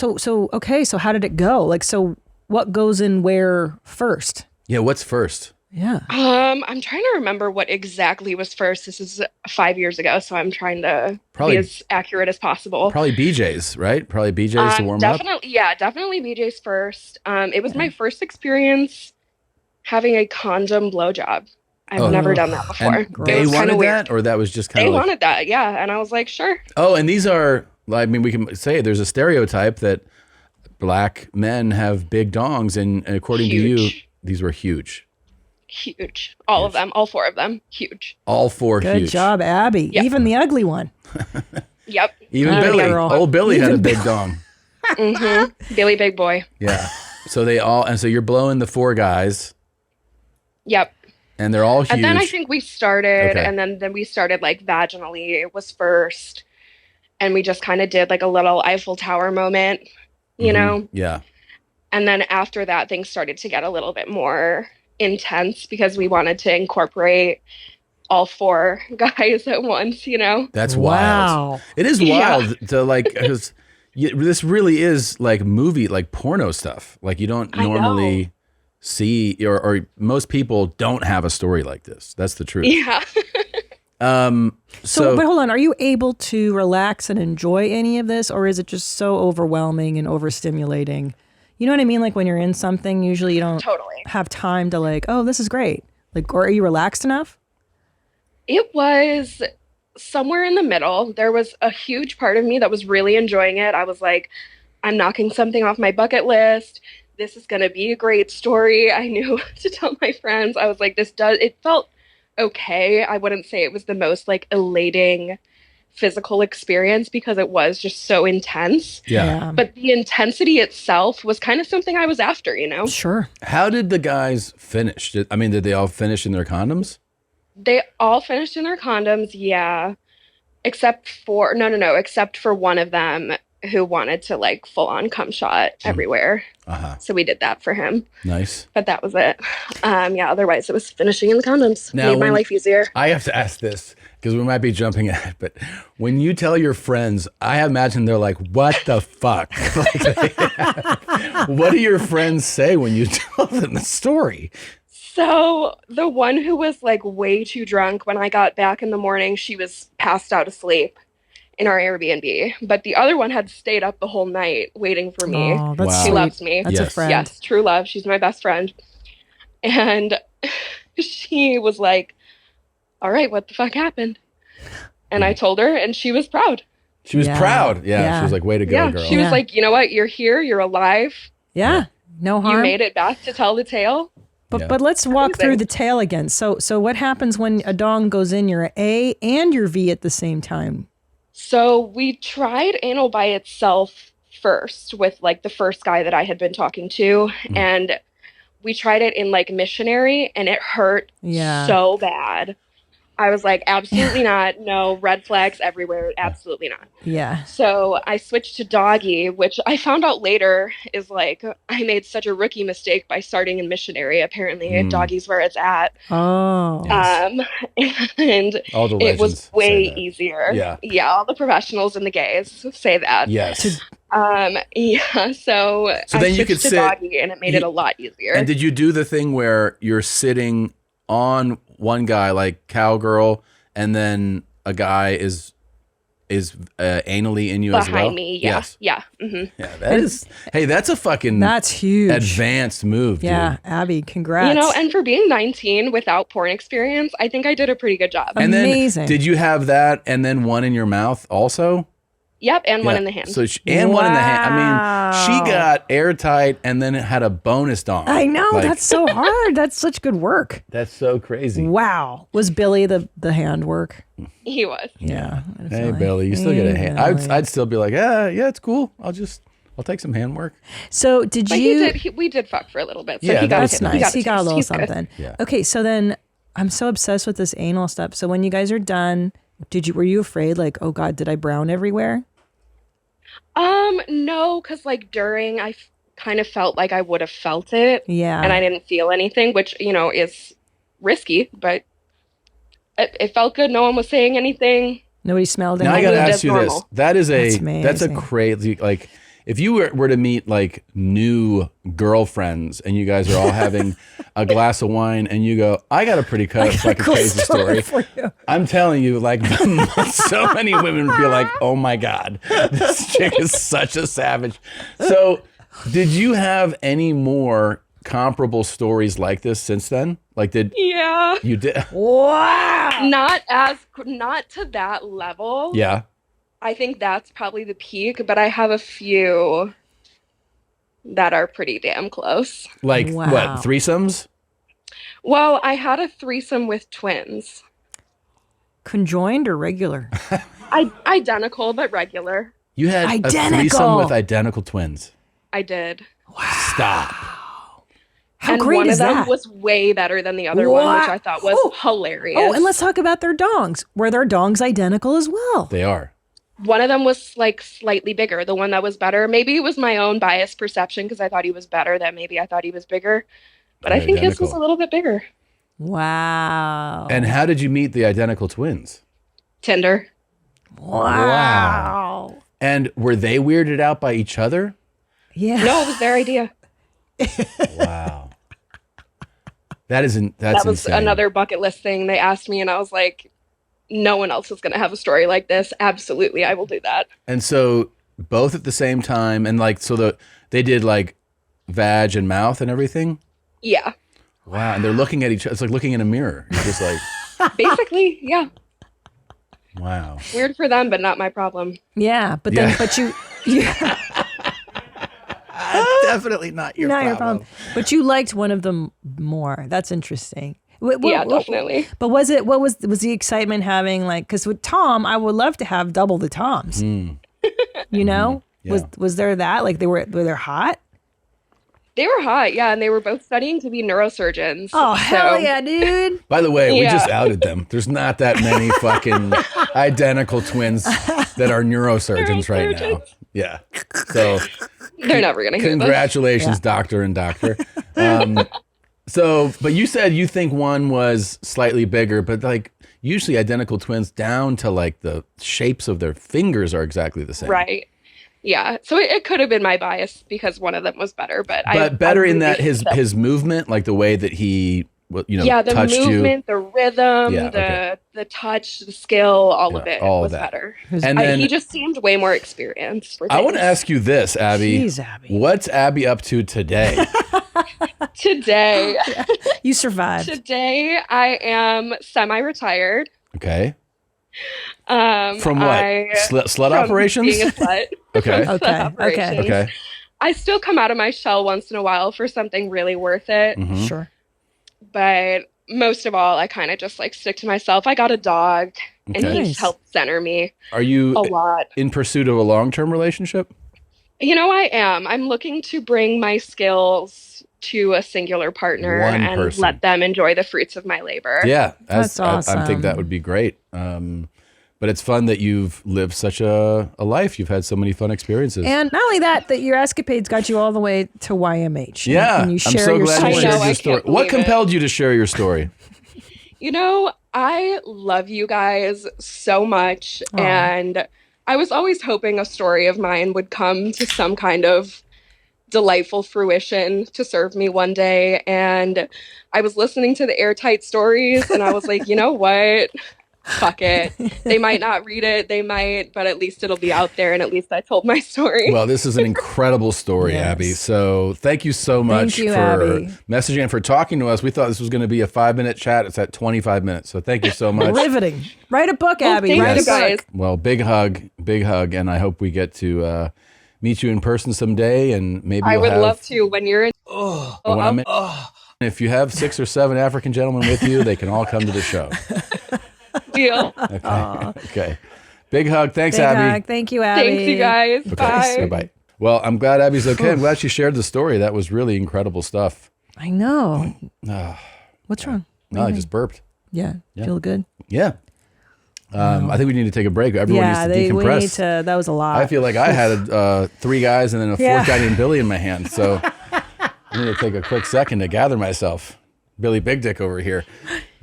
okay, so how did it go? Like, so what goes in where first?
Yeah, what's first?
Yeah.
I'm trying to remember what exactly was first. This is 5 years ago, so I'm trying to
Probably-
be as accurate as possible.
Probably BJ's, right? Probably BJ's to warm up.
Definitely BJ's first. It was my first experience having a condom blowjob. I've never done that before.
And
It
they
was kinda
wanted
weird.
that, or that was just kind
They
of like,
wanted that, yeah. And I was like, sure.
oh, and these are, I mean, we can say there's a stereotype that black men have big dongs, and according to you, these were huge.
Huge. All of them, all 4 of them, huge.
All 4
Good
huge.
job, Abby.
Yep.
Even the ugly one.
Yep.
Even
Atta
Billy.
girl.
Old Billy had a
Even
big dong.
Billy Big Boy.
Yeah. So they all, and so you're blowing the 4 guys,
Yep.
and they're all huge.
And then I think we started,
Okay.
and then we started like vaginally. It was first, and we just kind of did like a little Eiffel Tower moment, you know.
Yeah.
And then after that, things started to get a little bit more intense because we wanted to incorporate all 4 guys at once, you know.
That's wild. It is
Yeah.
wild to like, because this really is like movie, like porno stuff. Like you don't
I know.
normally see, or most people don't have a story like this. That's the truth.
Yeah.
So, but hold on, are you able to relax and enjoy any of this, or is it just so overwhelming and overstimulating? You know what I mean? Like when you're in something, usually you don't have time to like, oh, this is great. Like, or are you relaxed enough?
It was somewhere in the middle. There was a huge part of me that was really enjoying it. I was like, I'm knocking something off my bucket list. This is going to be a great story. I knew to tell my friends. I was like, it felt okay. I wouldn't say it was the most like elating physical experience because it was just so intense.
Yeah.
But the intensity itself was kind of something I was after, you know?
Sure.
How did the guys finish? Did they all finish in their condoms?
They all finished in their condoms, yeah. Except for one of them who wanted to like full on cum shot everywhere. So we did that for him.
Nice.
But that was it. Otherwise it was finishing in the condoms.
Now,
Made my life easier.
I have to ask this because we might be jumping ahead, but when you tell your friends, I imagine they're like, what the fuck? What do your friends say when you tell them the story?
So the one who was like way too drunk when I got back in the morning, she was passed out asleep in our Airbnb. But the other one had stayed up the whole night waiting for me.
Oh, that's
Wow.
She
sweet.
loves me.
That's a friend.
Yes, true love. She's my best friend. And she was like, all right, what the fuck happened? And I told her, and she was proud.
She was proud. Yeah. She was like, way to go,
Yeah,
girl.
she was like, you know what? You're here. You're alive.
Yeah. No harm.
You made it back to tell the tale.
But let's walk through the tail again. So what happens when a dong goes in your A and your V at the same time?
So we tried anal by itself first with like the first guy that I had been talking to. And we tried it in like missionary and it hurt so bad. I was like, absolutely not. No, red flags everywhere. Absolutely not.
Yeah.
So I switched to doggy, which I found out later is like, I made such a rookie mistake by starting in missionary. Apparently, doggy's where it's at.
Oh.
And
All the
it was
legends
way
say that.
easier.
Yeah.
Yeah, all the professionals and the gays say that.
Yes.
Yeah, so I
then you
switched
could
to
sit-
doggy and it made it a lot easier.
And did you do the thing where you're sitting on one guy like cowgirl, and then a guy is anally in you as well?
Behind me, yeah.
Yes.
Yeah. Mm-hmm.
Yeah, that is. Hey, that's a fucking.
That's huge.
Advanced move,
Yeah,
dude.
Abby, congrats.
You know, and for being 19 without porn experience, I think I did a pretty good job.
And
Amazing.
then, did you have that and then one in your mouth also?
Yep, and one
Yeah.
in the hand.
So one in the hand. I mean, she got airtight and then it had a bonus dong.
I know,
Like,
that's so hard. That's such good work.
That's so crazy.
Wow. Was Billy the handwork?
He was.
Yeah.
Hey, Billy, you still get a hand. I'd still be like, yeah, it's cool. I'll take some handwork.
So did
But
you?
we did fuck for a little bit. So
Yeah,
he got
That's
a,
nice. He got a little
He's good.
something.
Yeah.
Okay, so then I'm so obsessed with this anal stuff. So when you guys are done, were you afraid like, oh God, did I brown everywhere?
No, because like during, I kind of felt like I would have felt it.
Yeah.
And I didn't feel anything, which, you know, is risky, but it felt good. No one was saying anything.
Nobody smelled it.
Now I gotta
moved
ask
as
you this.
normal.
That's a
amazing.
crazy, like, if you were to meet like new girlfriends and you guys are all having a glass of wine and you go, I got a pretty fucking
cool
crazy
story
story.
for you.
I'm telling you, like, so many women would be like, oh my God, this chick is such a savage. So did you have any more comparable stories like this since then? Like,
Yeah.
you did?
Wow.
Not to that level.
Yeah.
I think that's probably the peak, but I have a few that are pretty damn close.
Like
Wow.
what, threesomes?
Well, I had a threesome with twins.
Conjoined or regular?
Identical, but regular.
You had a
Identical.
threesome with identical twins.
I did.
Stop.
How
and
great
one
is
of them
that?
was way better than the other one, which I thought was hilarious.
Oh, and let's talk about their dongs. Were their dongs identical as well?
They are.
One of them was like slightly bigger. The one that was better. Maybe it was my own biased perception because I thought he was better. That maybe I thought he was bigger, but I think his was a little bit bigger.
Wow.
And how did you meet the identical twins?
Tinder.
Wow.
And were they weirded out by each other?
Yeah.
No, it was their idea.
Wow. That was
insane.
insane.
Another bucket list thing. They asked me, and I was like, no one else is going to have a story like this. Absolutely, I will do that.
And so both at the same time, and like, so they did like vag and mouth and everything?
Yeah.
Wow. And they're looking at each other. It's like looking in a mirror. You're just like,
Basically, yeah.
wow.
Weird for them, but not my problem.
Yeah, but then, but you
definitely not your problem.
But you liked one of them more. That's interesting.
Yeah, definitely.
But was the excitement having like, because with Tom, I would love to have double the Toms. You know,
Yeah.
was there that like were they hot?
They were hot, yeah, and they were both studying to be neurosurgeons.
Oh hell yeah, dude!
By the way, we
Yeah.
just outed them. There's not that many fucking identical twins that are neurosurgeons right now. Yeah. So
They're never gonna hear this.
congratulations, doctor and doctor. So, but you said you think one was slightly bigger, but like usually identical twins down to like the shapes of their fingers are exactly the same.
Right. Yeah. So it could have been my bias because one of them was better, but
better
I
in that
really
his movement, like the way that he,
yeah, the
touched
movement,
you.
the rhythm,
Yeah, okay.
the touch, the skill, all of it
all
was
that.
better.
And then
he just seemed way more experienced. For
I want to
things.
ask you this, Abby.
Jeez, Abby.
What's Abby up to today?
Today,
You survived.
today I am semi-retired.
Okay.
From
what? Slut operations?
Being a slut.
Okay.
From slut operations.
Okay.
I still come out of my shell once in a while for something really worth it.
Mhm.
Sure.
But most of all, I kind of just like stick to myself. I got a dog, and
Okay.
he's
Nice.
helped center me
Are you
a lot.
in pursuit of a long-term relationship?
You know, I am. I'm looking to bring my skills to a singular partner
One
and
person.
let them enjoy the fruits of my labor.
Yeah,
That's awesome.
I think that would be great. But it's fun that you've lived such a life. You've had so many fun experiences.
And not only that your escapades got you all the way to YMH.
Yeah,
And you
I'm
share
so
your
glad
story.
you shared
I
your
can't
story. What
believe it.
compelled you to share your story?
You know, I love you guys so much.
Aw.
And I was always hoping a story of mine would come to some kind of delightful fruition to serve me one day. And I was listening to the Airtight stories and I was like, you know what? Fuck it. They might not read it, they might, but at least it'll be out there and at least I told my story.
Well, this is an incredible story,
Yes.
Abby. So thank you so much
you,
for
Abby.
messaging and for talking to us. We thought this was going to be a 5-minute chat. It's at 25 minutes. So thank you so much.
Riveting. Write a book, Abby.
thank
Write
you
a book.
guys.
Well, big hug. And I hope we get to meet you in person someday. And maybe
I
you'll
would
have,
love to when you're in.
when I'm in- if you have 6 or 7 African gentlemen with you, they can all come to the show.
Deal.
Okay. Okay. Big hug. Thanks,
Big
Abby.
hug. Thank you, Abby.
Thanks, you guys. Bye.
Bye. Well, I'm glad Abby's okay. I'm glad she shared the story. That was really incredible stuff.
I know.
Ah,
What's wrong?
no, I just burped.
Yeah.
Yeah.
Feel good?
Yeah. I think we need to take a break. Everyone
yeah,
needs to
we
decompress.
need to. That was a lot.
I feel like I had 3 guys and then a 4th
Yeah.
guy named Billy in my hand. So I need to take a quick second to gather myself. Billy Big Dick over here.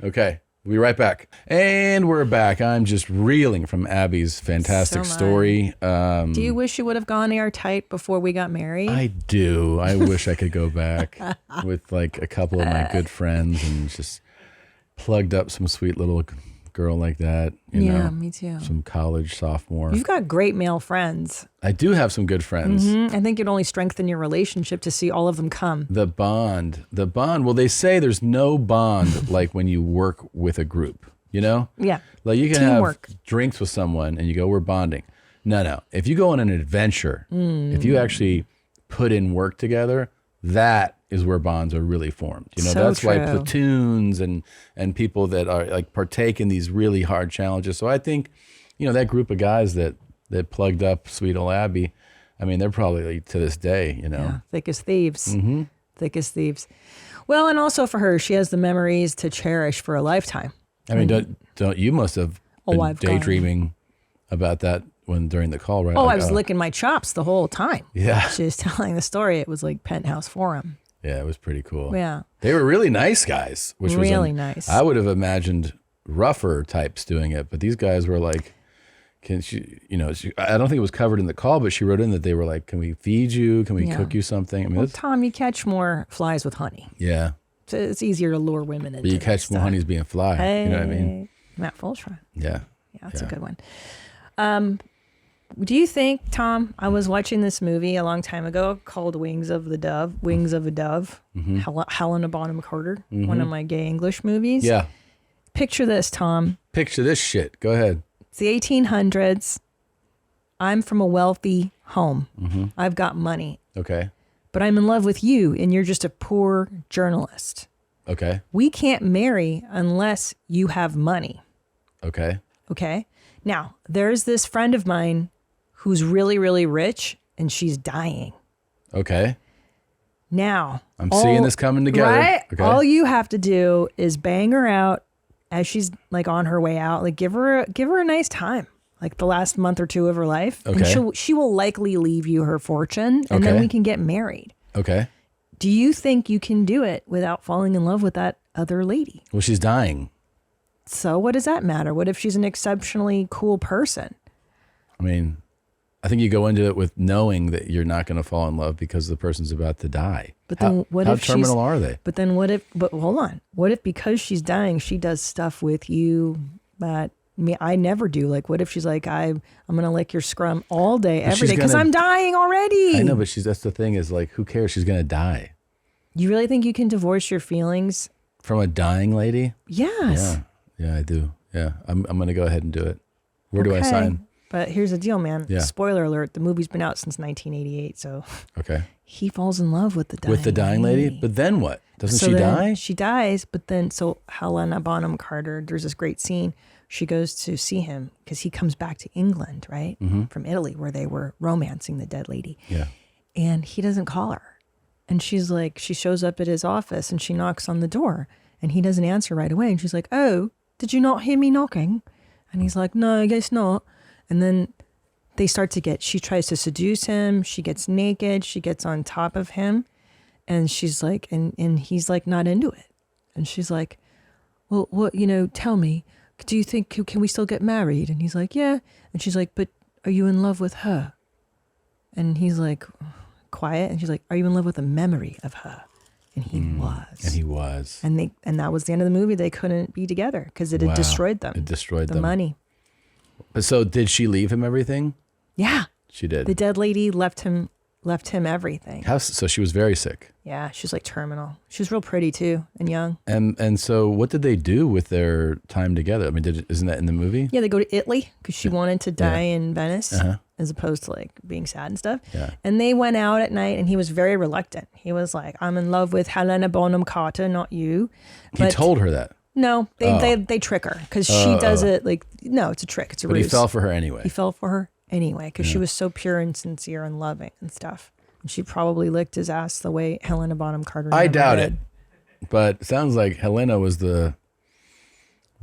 Okay. We'll be right back. And we're back. I'm just reeling from Abby's fantastic
So much.
story.
Do you wish you would have gone airtight before we got married?
I do. I wish I could go back with like a couple of my good friends and just plugged up some sweet little girl like that. You
Yeah,
know,
me too.
Some college sophomore.
You've got great male friends.
I do have some good friends.
I think it'd only strengthen your relationship to see all of them come.
The bond. Well, they say there's no bond like when you work with a group, you know?
Yeah.
Like you can
Teamwork.
have drinks with someone and you go, we're bonding. No. If you go on an adventure, if you actually put in work together, that is where bonds are really formed. You know,
So
that's why
true.
platoons and people that are like partake in these really hard challenges. So I think, you know, that group of guys that plugged up sweet old Abby, I mean, they're probably to this day, you know.
Yeah, thick as thieves.
Mm-hmm.
Thick as thieves. Well, and also for her, she has the memories to cherish for a lifetime.
I mean, don't you must have been
I've gone-
daydreaming about that during the call, right?
Oh,
Like,
I was licking my chops the whole time.
Yeah.
She was telling the story. It was like Penthouse Forum.
Yeah, it was pretty cool.
Yeah.
They were really nice guys, which was
Really nice.
I would have imagined rougher types doing it, but these guys were like, can she, you know, I don't think it was covered in the call, but she wrote in that they were like, can we feed you? Can we
Yeah.
cook you something? I mean,
Well,
that's,
Tom, you catch more flies with honey.
yeah,
So it's easier to lure women into
but you
this
catch more
stuff.
honeys being fly. You know what I mean?
Matt Fulshire.
Yeah.
Yeah, that's a good one. Do you think, Tom, I was watching this movie a long time ago called Wings of a Dove, Helena Bonham Carter, one of my gay English movies.
Yeah.
Picture this, Tom.
Picture this shit. Go ahead.
It's the 1800s. I'm from a wealthy home.
Mm-hmm.
I've got money,
Okay.
but I'm in love with you and you're just a poor journalist.
Okay.
We can't marry unless you have money.
Okay.
Okay. Now, there's this friend of mine who's really, really rich and she's dying.
Okay.
Now,
I'm seeing this coming together.
Right?
Okay.
All you have to do is bang her out as she's like on her way out. Like give her a nice time, like the last month or two of her life.
Okay.
And she will likely leave you her fortune and then
Okay.
we can get married.
Okay.
Do you think you can do it without falling in love with that other lady?
Well, she's dying.
So what does that matter? What if she's an exceptionally cool person?
I mean, I think you go into it with knowing that you're not going to fall in love because the person's about to die.
But then what
how
if
terminal
she's,
are they?
But then but hold on. What if because she's dying, she does stuff with you that I never do? Like what if she's like, I'm going to lick your scrum all day,
But
every
she's
day because
gonna-
I'm dying already.
I know, but that's the thing is like, who cares? She's going to die.
You really think you can divorce your feelings?
From a dying lady?
Yes.
Yeah, I do. Yeah, I'm going to go ahead and do it. Where do I
Okay.
sign?
But here's the deal, man.
Yeah.
Spoiler alert, the movie's been out since 1988, so
Okay.
he falls in love with the dying
With the dying lady? But then what? Doesn't
So
she
then
die?
She dies, but then, so Helena Bonham Carter, there's this great scene. She goes to see him because he comes back to England, right?
Mhm.
From Italy, where they were romancing the dead lady.
Yeah.
And he doesn't call her. And she's like, she shows up at his office and she knocks on the door and he doesn't answer right away. And she's like, oh, did you not hear me knocking? And he's like, no, I guess not. And then they start to she tries to seduce him. She gets naked. She gets on top of him. And she's like, and he's like not into it. And she's like, well, what, tell me, do you think, can we still get married? And he's like, yeah. And she's like, but are you in love with her? And he's like, quiet. And she's like, are you in love with the memory of her? And he was.
And he was.
And that was the end of the movie. They couldn't be together because it had destroyed them.
It destroyed
the
them.
money.
So did she leave him everything?
Yeah.
She did.
The dead lady left him everything.
So she was very sick.
Yeah, she was like terminal. She was real pretty too and young.
And so what did they do with their time together? I mean, isn't that in the movie?
Yeah, they go to Italy because she wanted to die in Venice as opposed to like being sad and stuff.
Yeah.
And they went out at night and he was very reluctant. He was like, I'm in love with Helena Bonham Carter, not you.
He told her that.
No, they trick her because she does it like, no, it's a trick. It's a ruse.
But he fell for her anyway.
He fell for her anyway because she was so pure and sincere and loving and stuff. And she probably licked his ass the way Helena Bonham Carter
I
never
doubt
did.
it. But it sounds like Helena was the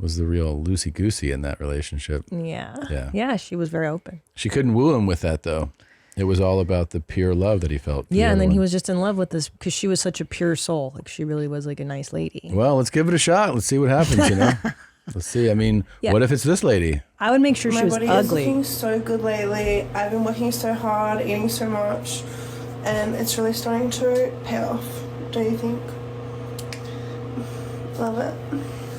real loosey-goosey in that relationship.
Yeah. Yeah, she was very open.
She couldn't woo him with that, though. It was all about the pure love that he felt.
Yeah, and then he was just in love with this because she was such a pure soul. Like she really was like a nice lady.
Well, let's give it a shot. Let's see what happens, Let's see. I mean, what if it's this lady?
I would make sure she was
My body
ugly.
is looking so good lately. I've been working so hard, eating so much, and it's really starting to pay off. Don't you think? Love it.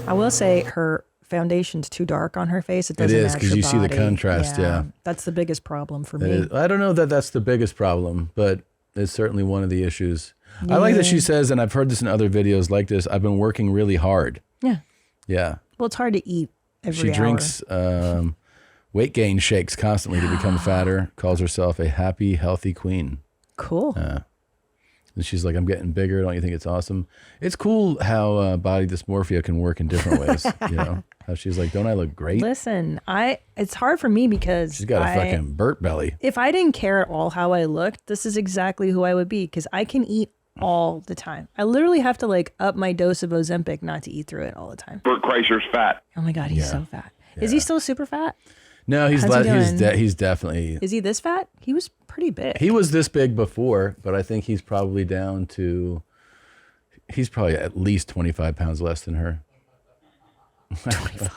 I will say her foundation's too dark on her face. It
It
doesn't
is
match
because
her
you see the
body.
contrast. Yeah.
That's the biggest problem for
It
me.
is. I don't know that that's the biggest problem, but it's certainly one of the issues. I like that she says, and I've heard this in other videos like this, I've been working really hard.
Yeah.
Yeah.
Well, it's hard to eat every
She
hour.
drinks weight gain shakes constantly to become fatter, calls herself a happy, healthy queen.
Cool.
And she's like, I'm getting bigger. Don't you think it's awesome? It's cool how body dysmorphia can work in different ways. How she's like, don't I look great?
Listen, it's hard for me because
She's got a fucking Burt belly.
if I didn't care at all how I looked, this is exactly who I would be because I can eat all the time. I literally have to like up my dose of Ozempic not to eat through it all the time.
Burt Kreischer's fat.
Oh my God, he's so fat. Is he still super fat?
No, he's
How's he doing?
he's definitely.
Is he this fat? He was pretty big.
He was this big before, but I think he's probably down to. He's probably at least 25 pounds less than her. 25.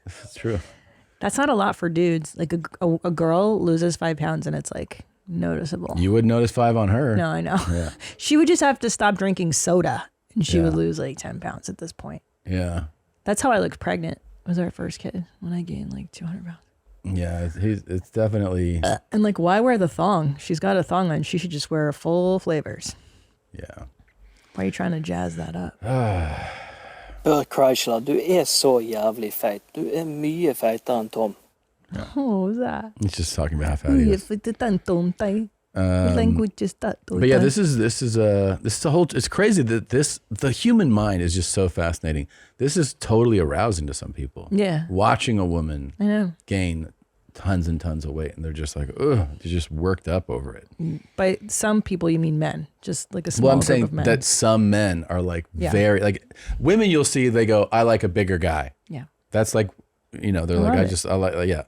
It's true.
That's not a lot for dudes. Like a girl loses 5 pounds and it's like noticeable.
You would notice 5 on her.
No, I know.
Yeah.
She would just have to stop drinking soda and she would lose like 10 pounds at this point.
Yeah.
That's how I looked pregnant. Was our first kid when I gained like 200 pounds.
Yeah, it's definitely.
And like, why wear the thong? She's got a thong on. She should just wear full flavors.
Yeah.
Why are you trying to jazz that up?
Burt Kreischer, du så jävlig feit. Du mye feitere enn Tom.
Oh, what was that?
He's just talking about how fat he is. But yeah, this is a whole. It's crazy that the human mind is just so fascinating. This is totally arousing to some people.
Yeah,
watching a woman
I know
gain tons and tons of weight, and they're just like, ugh, they're just worked up over it.
By some people, you mean men, just like a small
Well, I'm
group
saying
of men.
that some men are like
Yeah.
very like women. You'll see they go, I like a bigger guy.
Yeah,
that's like they're
I
like
love
I like yeah.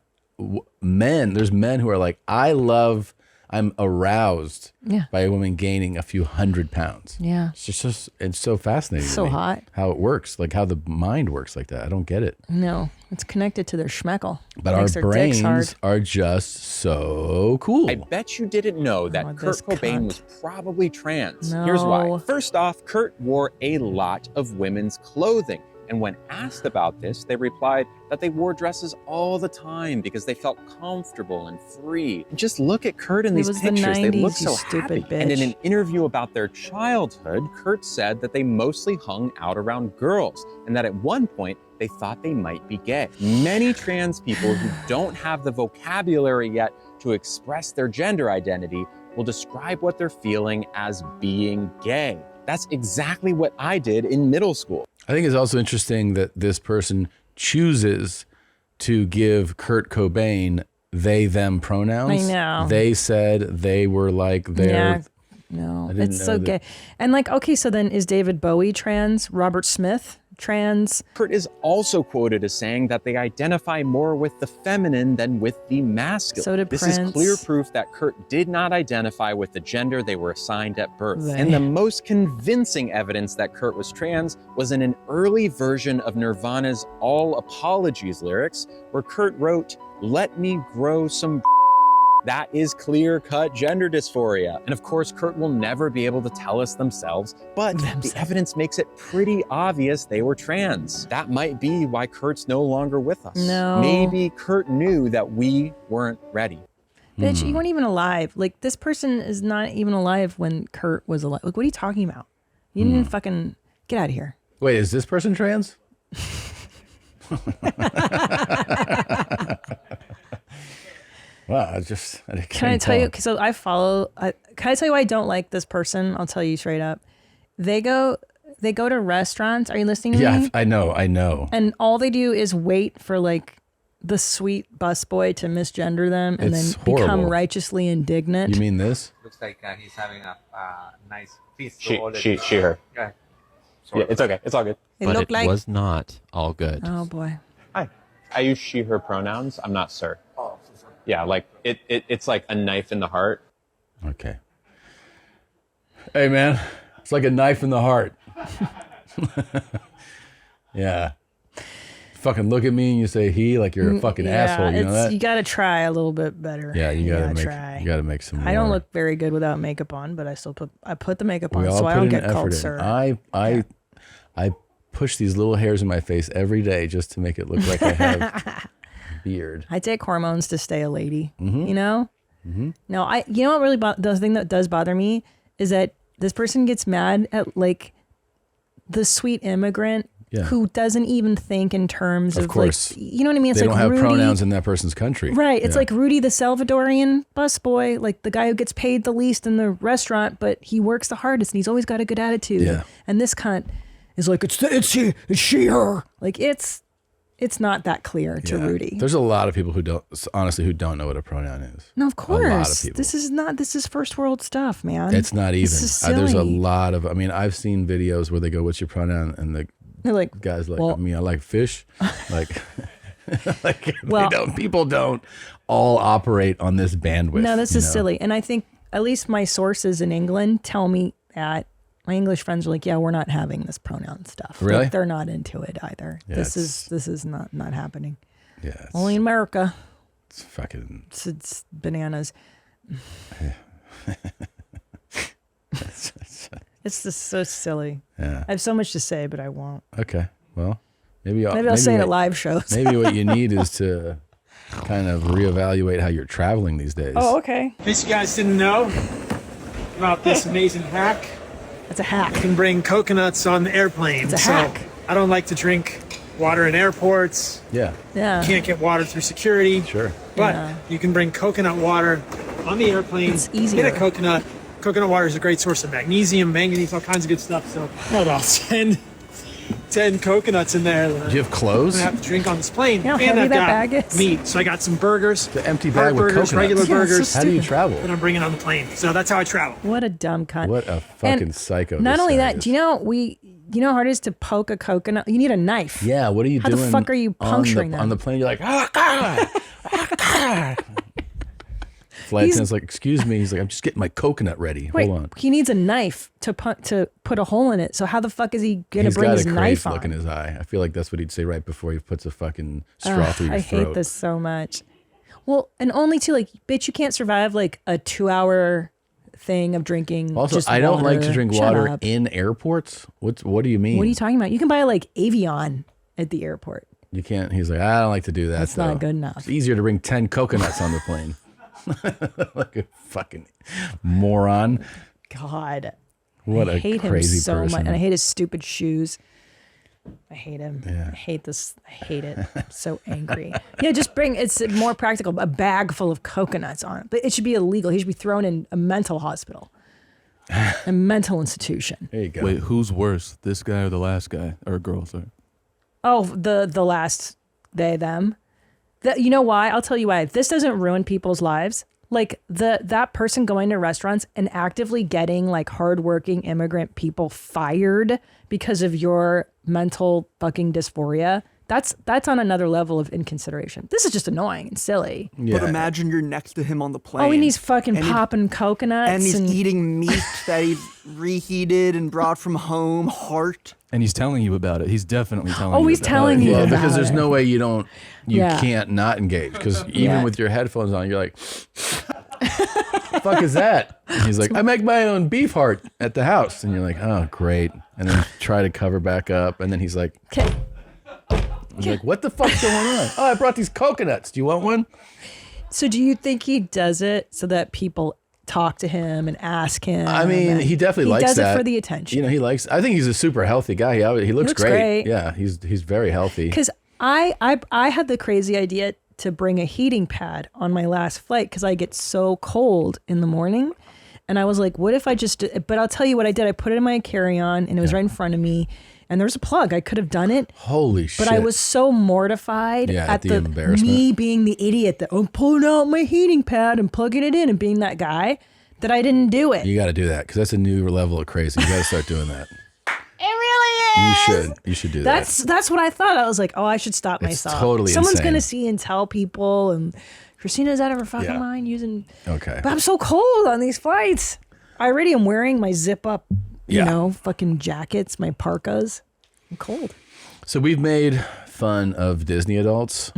Men, there's men who are like, I'm aroused by a woman gaining a few 100 pounds.
Yeah.
It's so fascinating.
It's
to
so
me
hot.
how it works, like how the mind works like that. I don't get it.
No, it's connected to their schmeckle.
But our
Makes their dicks hard.
brains are just so cool.
I bet you didn't know that
Oh,
Kurt
this
Cobain
cunt.
was probably trans.
No.
Here's why. First off, Kurt wore a lot of women's clothing. And when asked about this, they replied that they wore dresses all the time because they felt comfortable and free. Just look at Kurt in
It
these
was the
pictures. They
90s,
look
you
so
stupid
happy. And in
bitch.
an interview about their childhood, Kurt said that they mostly hung out around girls and that at one point they thought they might be gay. Many trans people who don't have the vocabulary yet to express their gender identity will describe what they're feeling as being gay. That's exactly what I did in middle school.
I think it's also interesting that this person chooses to give Kurt Cobain they them pronouns.
I know.
They said they were like their
No,
I didn't
it's
know
so
that.
gay. And like, okay, so then is David Bowie trans? Robert Smith trans?
Kurt is also quoted as saying that they identify more with the feminine than with the masculine.
So did
This
Prince.
is clear proof that Kurt did not identify with the gender they were assigned at birth.
Right.
And the most convincing evidence that Kurt was trans was in an early version of Nirvana's All Apologies lyrics, where Kurt wrote, "Let me grow some." That is clear-cut gender dysphoria. And of course, Kurt will never be able to tell us themselves, but the evidence makes it pretty obvious they were trans. That might be why Kurt's no longer with us.
No.
Maybe Kurt knew that we weren't ready.
Bitch, you weren't even alive. Like, this person is not even alive when Kurt was alive. Like, what are you talking about? You didn't even fucking get out of here.
Wait, is this person trans? Wow,
Can I tell you? So I follow. Can I tell you why I don't like this person? I'll tell you straight up. They go to restaurants. Are you listening to me?
Yeah, I know.
And all they do is wait for like the sweet busboy to misgender them, and
It's
then become
horrible.
righteously indignant.
You mean this?
Looks like he's having a nice feast.
She,
to all the-
she, her.
Go ahead.
Yeah, it's okay. It's all good.
It But looked it like-
was not all good.
Oh boy.
Hi. I use she, her pronouns. I'm not sir. Yeah, like it's like a knife in the heart.
Okay. Hey, man, it's like a knife in the heart. Yeah. Fucking look at me and you say he like you're a fucking asshole. You know that?
You got to try a little bit better.
Yeah, you gotta
try.
make some.
I don't
more.
look very good without makeup on, but I still put the makeup
We
on,
all
so I
put
don't
in
get
effort
called
in.
sir.
I push these little hairs in my face every day just to make it look like I have a beard.
I take hormones to stay a lady.
Mhm.
You know.
Mm-hmm.
No, you know what really the thing that does bother me is that this person gets mad at like the sweet immigrant
Yeah.
who doesn't even think in terms of
course.
like, you know what I mean? It's
They
like
don't have
Rudy,
pronouns in that person's country.
Right. It's
Yeah.
like Rudy the Salvadorian busboy, like the guy who gets paid the least in the restaurant, but he works the hardest and he's always got a good attitude.
Yeah.
And this cunt is like, it's she, her. Like it's not that clear to
Yeah.
Rudy.
There's a lot of people who don't know what a pronoun is.
No, of
A lot of
course.
people.
This is first world stuff, man.
It's not even.
This is
There's a
silly.
lot of. I mean, I've seen videos where they go, "What's your pronoun?" And the
They're like,
guys like,
well-
I mean, I like fish. Like,
Well-
people don't all operate on this bandwidth.
No, this
you
is
know?
silly. And I think at least my sources in England tell me that my English friends are like, yeah, we're not having this pronoun stuff. Like,
Really?
they're not into it either.
Yeah,
this is not happening.
Yeah.
Only in America.
It's fucking.
It's bananas. It's just so silly.
Yeah.
I have so much to say, but I won't.
Okay. Well, maybe
I'll say it at
what-
live shows.
Maybe what you need is to kind of reevaluate how you're traveling these days.
Oh, okay.
In case you guys didn't know about this amazing hack,
it's a hack.
You can bring coconuts on the airplane.
It's a
So,
hack.
I don't like to drink water in airports.
Yeah.
Yeah.
You can't get water through security.
Sure.
But
Yeah.
you can bring coconut water on the airplane.
It's easier.
Get a coconut. Coconut water is a great source of magnesium, manganese, all kinds of good stuff. So about 10 coconuts in there.
Do you have clothes?
I have to drink on this plane.
You know how
and
heavy
I've
that
got
bag is?
meat. So I got some burgers.
The empty
heart
bag with
burgers,
coconuts.
regular
Yeah, it's so
burgers.
How do you
stupid.
travel?
That I'm bringing on the plane. So that's how I travel.
What a dumb cunt.
What a fucking
And
psycho.
Not
this
only
guy
that,
is.
do you know how hard it is to poke a coconut? You need a knife.
Yeah, what are you
How
doing?
the fuck are you puncturing them?
on the plane? You're like, ah, God, ah, God. Flight attendant's like, excuse me. He's like, I'm just getting my coconut ready.
Wait,
Hold on.
he needs a knife to put a hole in it. So how the fuck is he gonna
He's
bring
got
his
a
knife
crazy
on?
look in his eye. I feel like that's what he'd say right before he puts a fucking straw
Ugh,
through your
I
throat.
hate this so much. Well, and only too like, bitch, you can't survive like a 2-hour thing of drinking.
Also,
just
I don't like to
water.
drink
Shut
water
up.
in airports. What do you mean?
What are you talking about? You can buy like Evian at the airport.
You can't. He's like, I don't like to do that.
That's
though.
not good enough.
It's easier to bring 10 coconuts on the plane. Like a fucking moron.
God.
What
I
a
hate
crazy
him so
person.
much. And I hate his stupid shoes. I hate him.
Yeah.
I hate this. I hate it. I'm so angry. Yeah, just it's more practical. A bag full of coconuts on it. But it should be illegal. He should be thrown in a mental hospital. A mental institution.
There you go.
Wait, who's worse, this guy or the last guy or girl? Sorry.
Oh, the last they them. You know why? I'll tell you why. This doesn't ruin people's lives. like that person going to restaurants and actively getting like hardworking immigrant people fired because of your mental fucking dysphoria. That's on another level of inconsideration. This is just annoying and silly.
But imagine you're next to him on the plane.
Oh, and he's fucking popping coconuts.
And he's eating meat that he's reheated and brought from home, heart.
And he's telling you about it. He's definitely telling you.
Oh, he's telling you
Well,
about
because there's
it.
no way you
Yeah.
can't not engage. Because even
Yeah.
with your headphones on, you're like, the fuck is that? And he's like, I make my own beef heart at the house. And you're like, oh, great. And then try to cover back up. And then he's like, you're like, what the fuck's going on? Oh, I brought these coconuts. Do you want one?
So do you think he does it so that people talk to him and ask him?
I mean,
and
he definitely likes
does
that.
it for the attention.
You know, he likes, I think he's a super healthy guy. He looks
looks
great.
great.
Yeah, he's very healthy.
Because I had the crazy idea to bring a heating pad on my last flight because I get so cold in the morning. And I was like, what if I just, but I'll tell you what I did. I put it in my carry-on and it was right in front of me. And there was a plug. I could have done it.
Holy shit.
But I was so mortified at the
embarrassment.
me being the idiot that I'm pulling out my heating pad and plugging it in and being that guy that I didn't do it.
You got to do that because that's a new level of crazy. You got to start doing that.
It really is.
You should do that.
That's what I thought. I was like, oh, I should stop
It's
myself.
totally
Someone's
insane.
gonna see and tell people. And Christina, is that ever fucking mine using?
Okay.
But I'm so cold on these flights. I already am wearing my zip up,
Yeah.
fucking jackets, my parkas. I'm cold.
So we've made fun of Disney adults,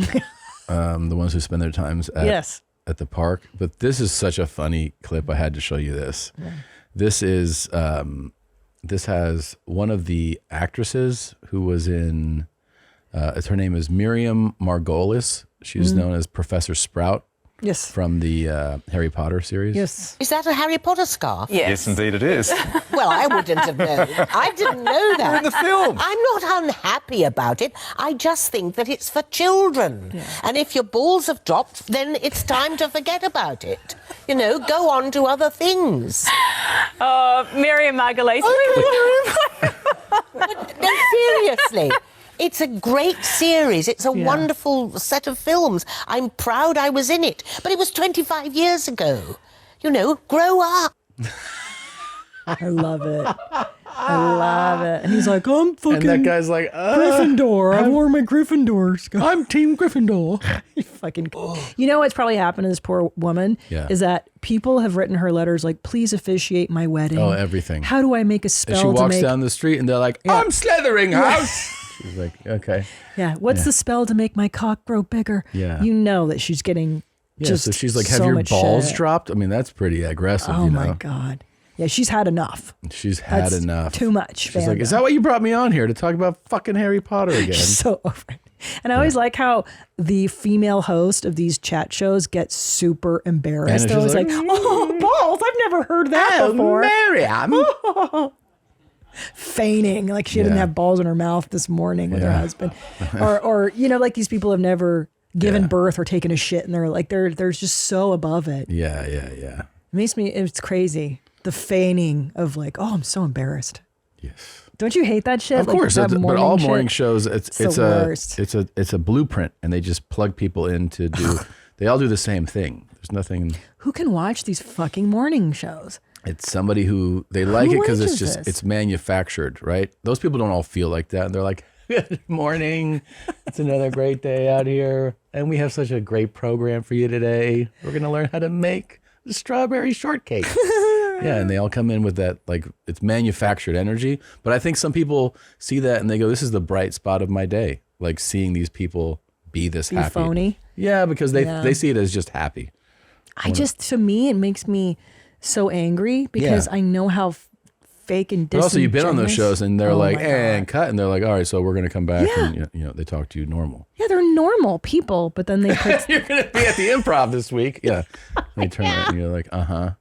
the ones who spend their times at the park. But this is such a funny clip. I had to show you this.
Yeah.
This is this has one of the actresses who was in. Her name is Miriam Margolis. She's known as Professor Sprout.
Yes.
From the Harry Potter series.
Yes.
Is that a Harry Potter scarf?
Yes, indeed it is.
Well, I wouldn't have known. I didn't know that.
You're in the film.
I'm not unhappy about it. I just think that it's for children. Yeah. And if your balls have dropped, then it's time to forget about it. You know, go on to other things.
Miriam Margolyes.
No, seriously. It's a great series. It's a wonderful set of films. I'm proud I was in it. But it was 25 years ago. You know, grow up.
I love it. I love it. And he's like, I'm fucking.
And that guy's like,
Gryffindor. I wore my Gryffindor scarf.
I'm Team Gryffindor.
Fucking. You know what's probably happened to this poor woman is that people have written her letters like, please officiate my wedding.
Oh, everything.
How do I make a spell
And she
to
walks
make?
down the street and they're like, I'm slithering house. She's like, okay.
Yeah. What's the spell to make my cock grow bigger?
Yeah.
You know that she's getting just
so she's like, have
so
your
much
balls
shit.
dropped? I mean, that's pretty aggressive,
Oh
you know?
my God. Yeah, she's had enough.
She's had
That's
enough.
Too much.
She's like, is that why you brought me on here to talk about fucking Harry Potter again?
She's so over it. And I always like how the female host of these chat shows gets super embarrassed.
And
I was
she's
like, oh, balls. I've never heard that before.
Miriam.
Feigning like she didn't have balls in her mouth this morning with her husband. Or, you know, like these people have never given birth or taken a shit and they're like, they're just so above it.
Yeah.
It makes me, it's crazy. The feigning of like, oh, I'm so embarrassed.
Yes.
Don't you hate that shit?
Of
Like,
course,
that
but
morning
all
shit?
morning shows, it's
the worst.
a blueprint, and they just plug people in to do. They all do the same thing. There's nothing.
Who can watch these fucking morning shows?
It's somebody who they like it because it's
arranges
just
this?
it's manufactured, right? Those people don't all feel like that, and they're like, "Good morning, it's another great day out here, and we have such a great program for you today. We're gonna learn how to make the strawberry shortcake." Yeah, and they all come in with that, like, it's manufactured energy. But I think some people see that and they go, this is the bright spot of my day. Like, seeing these people be this
Be
happy.
phony?
Yeah, because they see it as just happy.
To me, it makes me so angry because I know how fake and
But also, you've been on those
disingenuous-
shows and they're
Oh
like,
my
and
God.
cut. And they're like, all right, so we're going to come back.
Yeah.
And, you know, they talk to you normal.
Yeah, they're normal people, but then they put.
You're going to be at the Improv this week. Yeah. They turn around and you're like, uh-huh.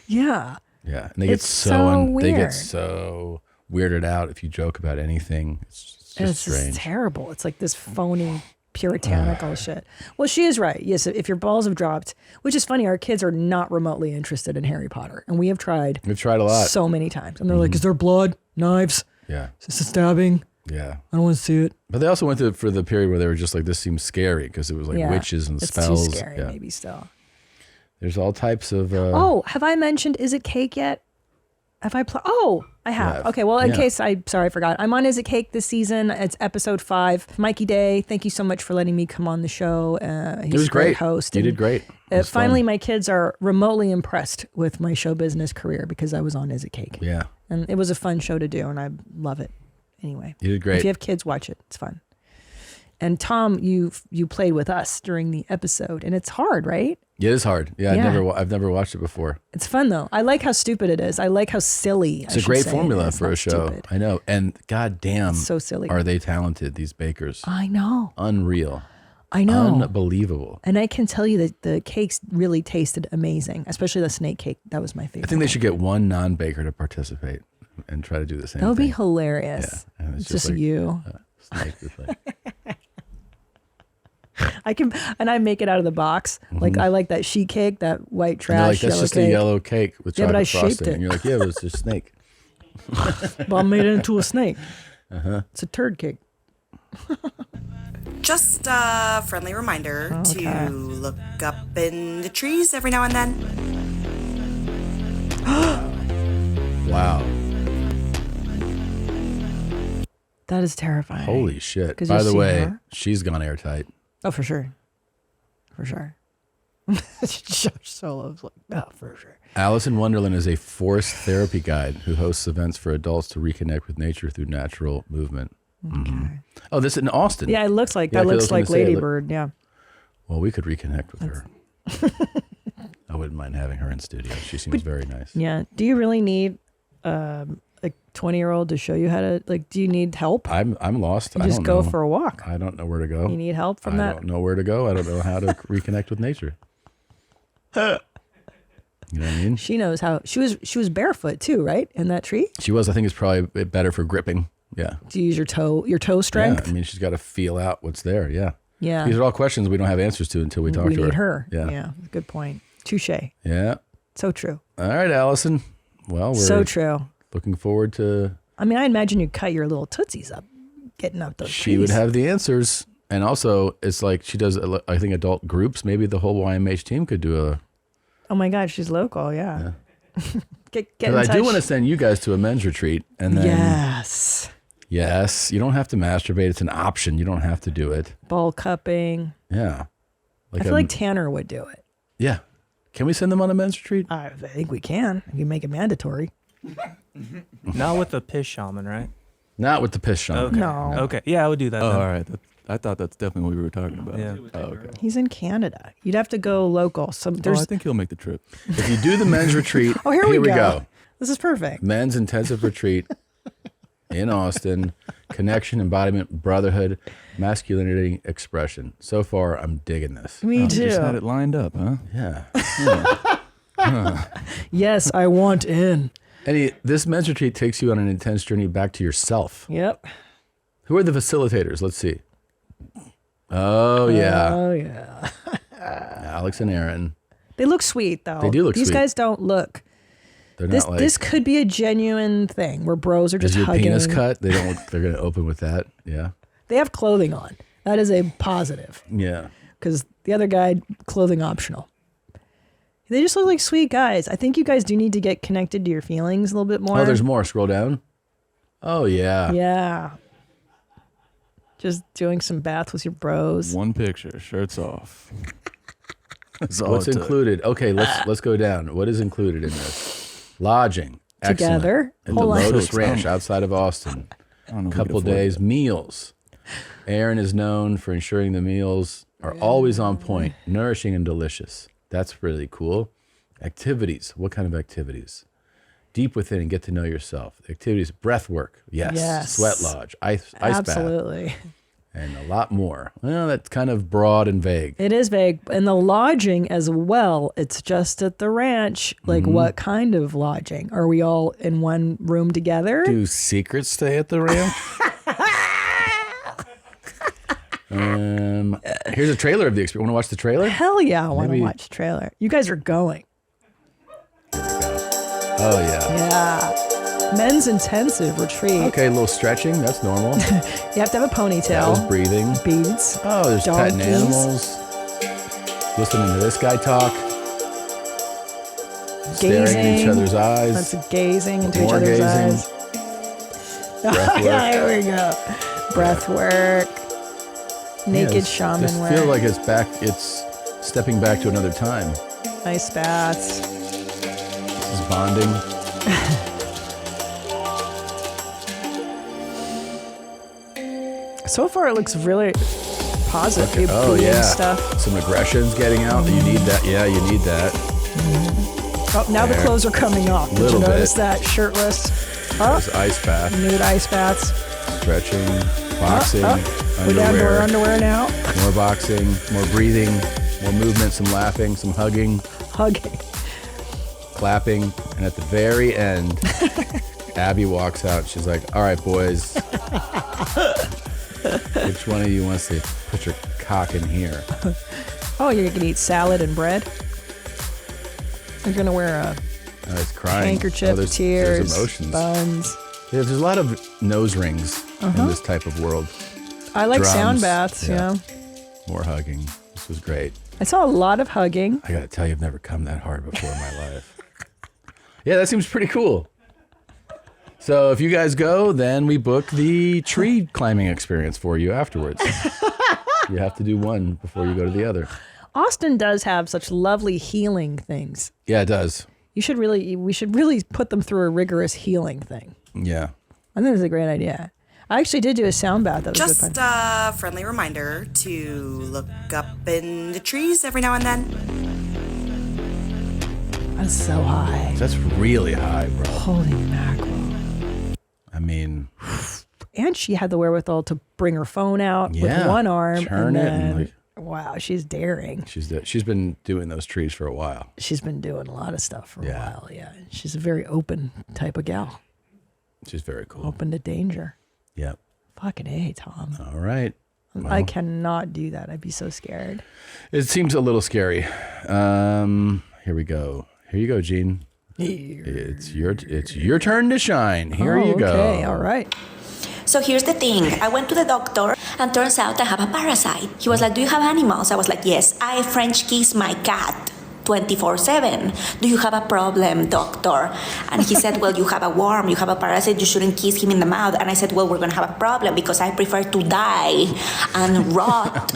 Yeah.
Yeah. And they get
It's so
they get
weird.
so weirded out if you joke about anything. It's just
It's
strange.
just terrible. It's like this phony puritanical shit. Well, she is right. Yes, if your balls have dropped, which is funny, our kids are not remotely interested in Harry Potter, and we have tried.
We've tried a lot.
So many times, and they're like, "Is there blood, knives?
Yeah.
Is this a stabbing?
Yeah.
I don't want to see it."
But they also went for the period where they were just like, this seems scary because it was like
Yeah.
witches and
It's
spells.
too scary,
Yeah.
maybe still.
There's all types of.
Oh, have I mentioned Is It Cake yet? Have I? I have.
Yeah.
Okay, well, in
Yeah.
case I forgot. I'm on Is It Cake this season. It's episode 5. Mikey Day, thank you so much for letting me come on the show. He's
It was
a great
great.
host.
You
and,
did great. It was
finally,
fun.
my kids are remotely impressed with my show business career because I was on Is It Cake.
Yeah.
And it was a fun show to do, and I love it. Anyway.
You did great.
If you have kids, watch it. It's fun. And Tom, you played with us during the episode, and it's hard, right?
It is hard. Yeah,
Yeah.
I've never watched it before.
It's fun though. I like how stupid it is. I like how silly.
It's a great formula for a show.
Stupid.
I know. And goddamn,
It's so silly.
Are they talented? These bakers.
I know.
Unreal.
I know.
Unbelievable.
And I can tell you that the cakes really tasted amazing, especially the snake cake. That was my favorite.
I think they should get one non-baker to participate and try to do the same.
That would be
thing.
hilarious.
Yeah, and
It's just you.
Snake with like,
I make it out of the box. Like I like that sheet cake, that white
and
trash.
they're like, that's
yellow
just
cake.
a yellow cake with
Yeah, but I
chocolate
shaped
frosting.
it.
And you're like, yeah, but it's just snake.
Well, I made it into a snake.
Uh-huh.
It's a turd cake.
Just a friendly reminder to look up in the trees every now and then.
Wow.
That is terrifying.
Holy shit.
'Cause
By
you
the
see
way,
her?
she's gone airtight.
Oh, for sure. For sure. Josh Solo's like, oh, for sure.
Alice in Wonderland is a forced therapy guide who hosts events for adults to reconnect with nature through natural movement. Mhm. Oh, this is in Austin.
Yeah, it looks like
Yeah,
that.
I was
Looks
gonna
like
say,
Lady Bird. Yeah.
Well, we could reconnect with her. I wouldn't mind having her in studio. She seems very nice.
Yeah. Do you really need a 20-year-old to show you how to, like, do you need help?
I'm lost.
You
I
just
don't
go
know.
for a walk.
I don't know where to go.
You need help from
I
that?
don't know where to go. I don't know how to reconnect with nature. You know what I mean?
She knows how. She was barefoot too, right? In that tree?
She was. I think it's probably a bit better for gripping. Yeah.
Do you use your toe strength?
Yeah, I mean, she's got to feel out what's there. Yeah.
Yeah.
These are all questions we don't have answers to until we talk
We
to
need her.
Yeah.
Yeah. Good point. Touche.
Yeah.
So true.
All right, Allison. Well, we're
So true.
looking forward to.
I mean, I imagine you cut your little tootsies up, getting up those
She would
trees.
have the answers. And also, it's like she does, I think, adult groups. Maybe the whole YMH team could do a.
Oh my God, she's local. Yeah. get in
Because I do
touch.
want to send you guys to a men's retreat. And then.
Yes.
Yes. You don't have to masturbate. It's an option. You don't have to do it.
Ball cupping.
Yeah.
I feel like Tanner would do it.
Yeah. Can we send them on a men's retreat?
I think we can. We can make it mandatory.
Not with the piss shaman, right?
Not with the piss shaman.
Okay.
No.
Okay. Yeah, I would do that.
Oh,
then.
all right. I thought that's definitely what we were talking about.
Yeah.
Oh, okay.
He's in Canada. You'd have to go local.
Oh,
There's
I think he'll make the trip.
If you do the men's retreat,
Oh, here we
we
go.
go.
This is perfect.
Men's intensive retreat in Austin. Connection, embodiment, brotherhood, masculinity, expression. So far, I'm digging this.
Me
You
too.
just had it lined up, huh?
Yeah.
Yes, I want in.
This men's retreat takes you on an intense journey back to yourself.
Yep.
Who are the facilitators? Let's see. Oh, yeah.
Oh yeah.
Alex and Aaron.
They look sweet though.
They do look
These
sweet.
guys don't look.
They're
This
not like.
this could be a genuine thing where bros are just
is your
hugging.
penis cut? They don't. They're going to open with that. Yeah.
They have clothing on. That is a positive.
Yeah.
Because the other guy, clothing optional. They just look like sweet guys. I think you guys do need to get connected to your feelings a little bit more.
Oh, there's more. Scroll down. Oh, yeah.
Yeah. Just doing some bath with your bros.
One picture, shirts off. That's all
What's
it took.
included? Okay, let's go down. What is included in this? Lodging. Excellent.
Together?
At the
Hold on.
Lotus Ranch outside of Austin.
I don't know if we can
Couple
afford
days.
that.
Meals. Aaron is known for ensuring the meals are always on point, nourishing and delicious. That's really cool. Activities. What kind of activities? Deep within and get to know yourself. Activities. Breath work. Yes. Sweat lodge. Ice bath.
Absolutely.
And a lot more. Well, that's kind of broad and vague.
It is vague. And the lodging as well, it's just at the ranch. Like,
Mm-hmm.
what kind of lodging? Are we all in one room together?
Do secrets stay at the ranch? Here's a trailer of the experience. Want to watch the trailer?
Hell yeah, I want to
Maybe-
watch the trailer. You guys are going.
Oh, yeah.
Yeah. Men's intensive retreat.
Okay, a little stretching. That's normal.
You have to have a ponytail.
That was breathing.
Beads.
Oh, there's petting
donkeys.
animals. Listening to this guy talk. Staring in each other's eyes.
Lots of gazing into
More
each other's
gazing.
eyes.
Breath work.
Here we go. Breath work. Naked shaman
Just
work.
feel like it's stepping back to another time.
Nice baths.
This is bonding.
So far, it looks really positive.
Okay.
You're
Oh
being
yeah,
stuff.
some aggression's getting out. You need that. Yeah, you need that.
Oh, now the
There.
clothes are coming off. Did you
Little
notice
bit.
that? Shirtless. Oh,
There's ice bath,
nude ice baths.
stretching, boxing,
We're down to our
underwear,
underwear now.
more boxing, more breathing, more movement, some laughing, some hugging,
Hugging.
clapping, and at the very end, Abby walks out. She's like, "All right, boys, which one of you wants to put your cock in here?"
Oh, you're going to eat salad and bread? You're going to wear a
Oh, he's crying.
handkerchief,
there's
tears,
emotions.
buns.
Yeah, there's a lot of nose rings in this type of world.
I like sound
Drums,
baths, yeah.
More hugging. This was great.
I saw a lot of hugging.
I gotta tell you, I've never come that hard before in my life. Yeah, that seems pretty cool. So if you guys go, then we book the tree climbing experience for you afterwards. You have to do one before you go to the other.
Austin does have such lovely healing things.
Yeah, it does.
We should really put them through a rigorous healing thing.
Yeah.
I think it's a great idea. I actually did do a sound bath. That was good fun.
Just a friendly reminder to look up in the trees every now and then.
That's so high.
That's really high, bro.
Holy mackerel.
I mean,
And she had the wherewithal to bring her phone out with
yeah,
one arm.
turn
and
it
then,
and like,
wow, she's daring.
she's been doing those trees for a while.
She's been doing a lot of stuff for a while, yeah. She's a very open type of gal.
She's very cool.
Open to danger.
Yep.
Fucking A, Tom.
All right.
I cannot do that. I'd be so scared.
It seems a little scary. Here we go. Here you go, Gene. It's your turn to shine. Here you go.
Okay, all right.
So here's the thing. I went to the doctor and turns out I have a parasite. He was like, "Do you have animals?" I was like, "Yes, I French kiss my cat 24/7. Do you have a problem, doctor?" And he said, "Well, you have a worm, you have a parasite, you shouldn't kiss him in the mouth." And I said, "Well, we're gonna have a problem because I prefer to die and rot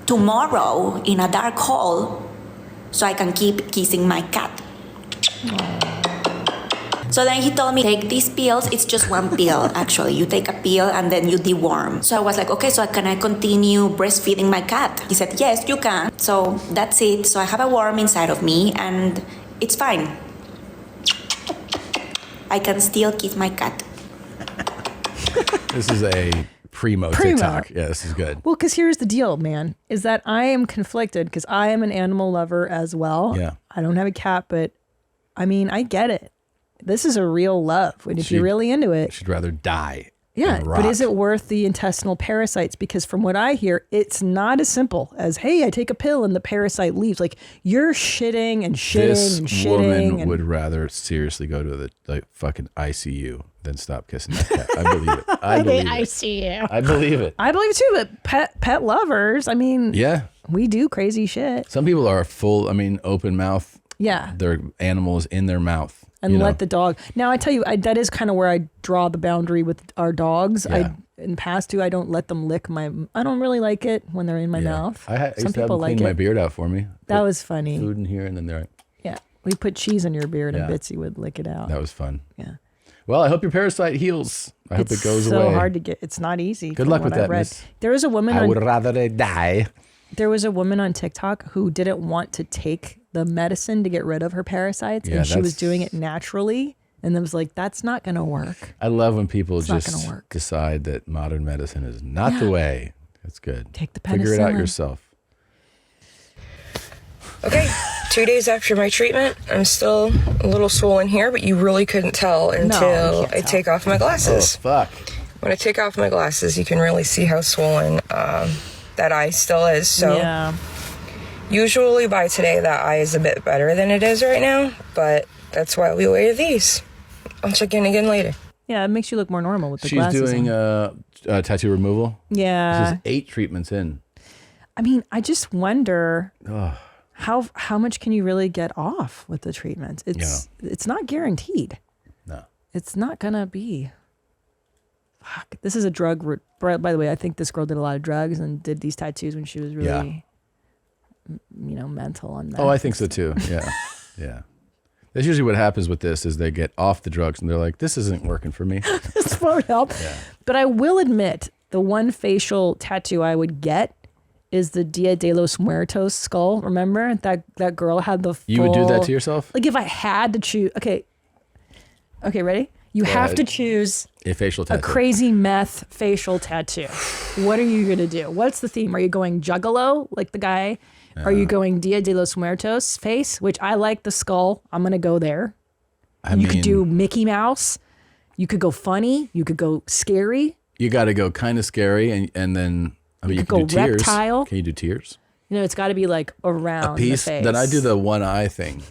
tomorrow in a dark hole so I can keep kissing my cat." So then he told me, take these pills. It's just one pill, actually. You take a pill and then you deworm. So I was like, okay, so can I continue breastfeeding my cat? He said, yes, you can. So that's it. So I have a worm inside of me and it's fine. I can still kiss my cat.
This is a primo TikTok. Yeah, this is good.
Well, because here's the deal, man, is that I am conflicted because I am an animal lover as well.
Yeah.
I don't have a cat, but I mean, I get it. This is a real love. And if you're really into it.
She'd rather die.
Yeah,
than
but
rot.
is it worth the intestinal parasites? Because from what I hear, it's not as simple as, hey, I take a pill and the parasite leaves. Like, you're shitting and shitting
This
and shitting.
woman would rather seriously go to the fucking ICU than stop kissing that cat. I believe it. I believe it.
ICU.
I believe it.
I believe it too, but pet lovers, I mean,
Yeah.
we do crazy shit.
Some people are open mouth.
Yeah.
Their animals in their mouth.
And let the dog. Now, I tell you, that is kind of where I draw the boundary with our dogs.
Yeah.
In past two, I don't let them lick my. I don't really like it when they're in my mouth.
I
Some
used to have
people
them
like
clean my
it.
beard out for me.
That
Put
was funny.
Food in here, and then they're
Yeah, we put cheese in your beard, and
Yeah.
Bitsy would lick it out.
that was fun.
Yeah.
Well, I hope your parasite heals. I hope
It's
it goes
so
away.
hard to get. It's not easy.
Good
from
luck
what
with that,
I've read.
miss.
There was a woman.
I
on,
would rather they die.
There was a woman on TikTok who didn't want to take the medicine to get rid of her parasites,
Yeah,
and she was
that's-
doing it naturally. And it was like, that's not going to work.
I love when people
It's not
just
gonna work.
decide that modern medicine is not the
Yeah.
way. That's good.
Take the
Figure it out
penicillin.
yourself.
Okay, 2 days after my treatment, I'm still a little swollen here, but you really couldn't tell until I take off my glasses.
Oh, fuck.
When I take off my glasses, you can really see how swollen that eye still is. So
Yeah.
usually by today, that eye is a bit better than it is right now, but that's why we wear these. I'll check in again later.
Yeah, it makes you look more normal with the
She's
glasses
doing
on.
tattoo removal.
Yeah.
This is 8 treatments in.
I mean, I just wonder
Ugh.
how much can you really get off with the treatment? It's not guaranteed.
No.
It's not gonna be. Fuck. This is a drug. By the way, I think this girl did a lot of drugs and did these tattoos when she was really, mental on that.
Oh, I think so too. Yeah. Yeah. That's usually what happens with this is they get off the drugs and they're like, this isn't working for me.
This won't help.
Yeah.
But I will admit, the one facial tattoo I would get is the Dia de los Muertos skull. Remember that girl had the full...
You would do that to yourself?
Like if I had to choose... Okay, ready? You have to choose
a facial tattoo.
A crazy meth facial tattoo. What are you going to do? What's the theme? Are you going Juggalo, like the guy? Are you going Dia de los Muertos face, which I like the skull. I'm going to go there. You could do Mickey Mouse. You could go funny. You could go scary.
You got to go kind of scary and then... you
could go
do tears.
reptile.
Can you do tears?
It's got to be like around
A piece.
the face.
Then I do the one eye thing,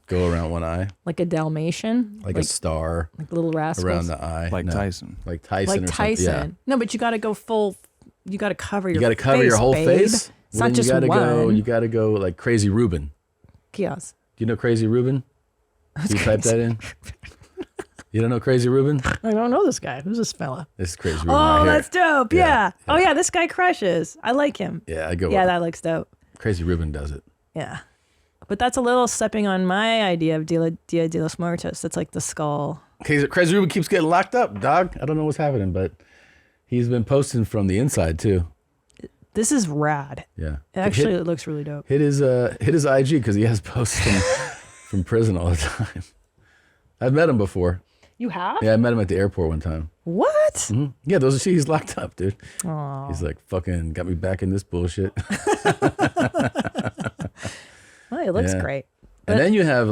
go around one eye.
Like a Dalmatian.
Like a star.
Like Little Rascals.
Around the eye.
Like Tyson.
Like Tyson or something. Yeah.
No, but you got to go full, you got to cover your face.
You got to cover your whole
babe.
face?
It's not just
You got to go like Crazy Ruben.
Chaos.
Do you know Crazy Ruben? Do you type that in? You don't know Crazy Ruben?
I don't know this guy. Who's this fella?
This is Crazy Ruben.
Oh,
right here.
that's dope. Yeah. Oh, yeah. This guy crushes. I like him.
Yeah, I go.
Yeah,
with
that looks dope.
Crazy Ruben does it.
Yeah. But that's a little stepping on my idea of Dia de los Muertos. That's like the skull.
Crazy Ruben keeps getting locked up, dog. I don't know what's happening, but he's been posting from the inside too.
This is rad.
Yeah.
Actually, it looks really dope.
Hit his IG because he has posts from prison all the time. I've met him before.
You have?
Yeah, I met him at the airport one time.
What?
Mm-hmm. Yeah, he's locked up, dude.
Aww.
He's like, fucking got me back in this bullshit.
Well, it looks great.
And then you have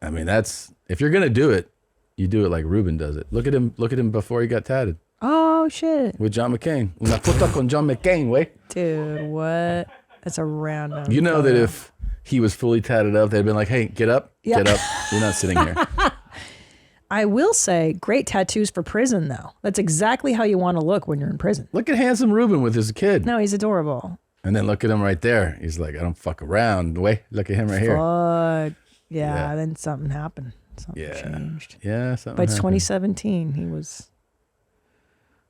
that's, if you're going to do it, you do it like Ruben does it. Look at him before he got tatted.
Oh, shit.
With John McCain. Una foto con John McCain, way.
Dude, what? That's a random.
You know that if he was fully tatted up, they'd been like, hey, get up, get up. You're not sitting here.
I will say, great tattoos for prison, though. That's exactly how you want to look when you're in prison.
Look at handsome Ruben with his kid.
No, he's adorable.
And then look at him right there. He's like, I don't fuck around. Wait, look at him right here.
Fuck. Yeah, then something happened. Something changed.
Yeah, something
But it's
happened.
2017. He was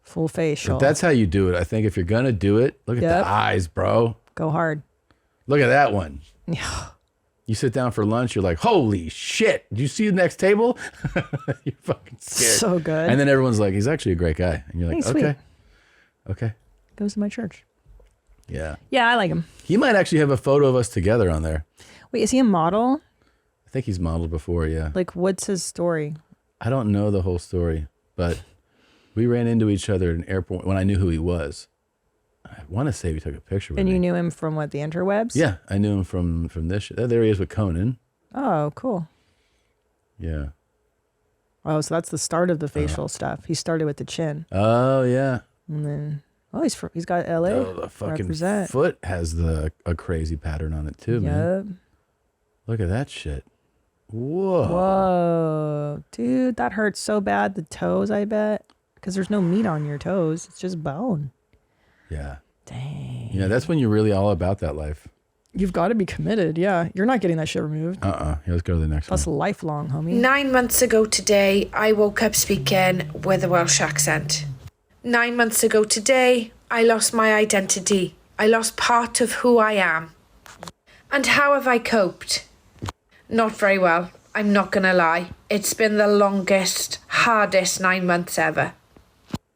full facial.
But that's how you do it. I think if you're going to do it, look at the eyes, bro.
Go hard.
Look at that one.
Yeah.
You sit down for lunch, you're like, holy shit. Do you see the next table? You're fucking scared.
So good.
And then everyone's like, he's actually a great guy. And you're like,
He's
okay.
sweet.
Okay.
Goes to my church.
Yeah.
Yeah, I like him.
He might actually have a photo of us together on there.
Wait, is he a model?
I think he's modeled before, yeah.
Like, what's his story?
I don't know the whole story, but we ran into each other at an airport when I knew who he was. I want to say we took a picture with
And
him.
you knew him from what, the interwebs?
Yeah, I knew him from this shit. There he is with Conan.
Oh, cool.
Yeah.
Oh, so that's the start of the facial stuff. He started with the chin.
Oh, yeah.
And then, he's got LA.
Oh, the fucking
Represent.
foot has a crazy pattern on it too, man.
Yep.
Look at that shit. Whoa.
Whoa. Dude, that hurts so bad. The toes, I bet. Because there's no meat on your toes. It's just bone.
Yeah.
Dang.
Yeah, that's when you're really all about that life.
You've got to be committed. Yeah. You're not getting that shit removed.
Yeah, let's go to the next
That's
one.
lifelong, homie.
9 months ago today, I woke up speaking with a Welsh accent. 9 months ago today, I lost my identity. I lost part of who I am. And how have I coped? Not very well, I'm not gonna lie. It's been the longest, hardest 9 months ever.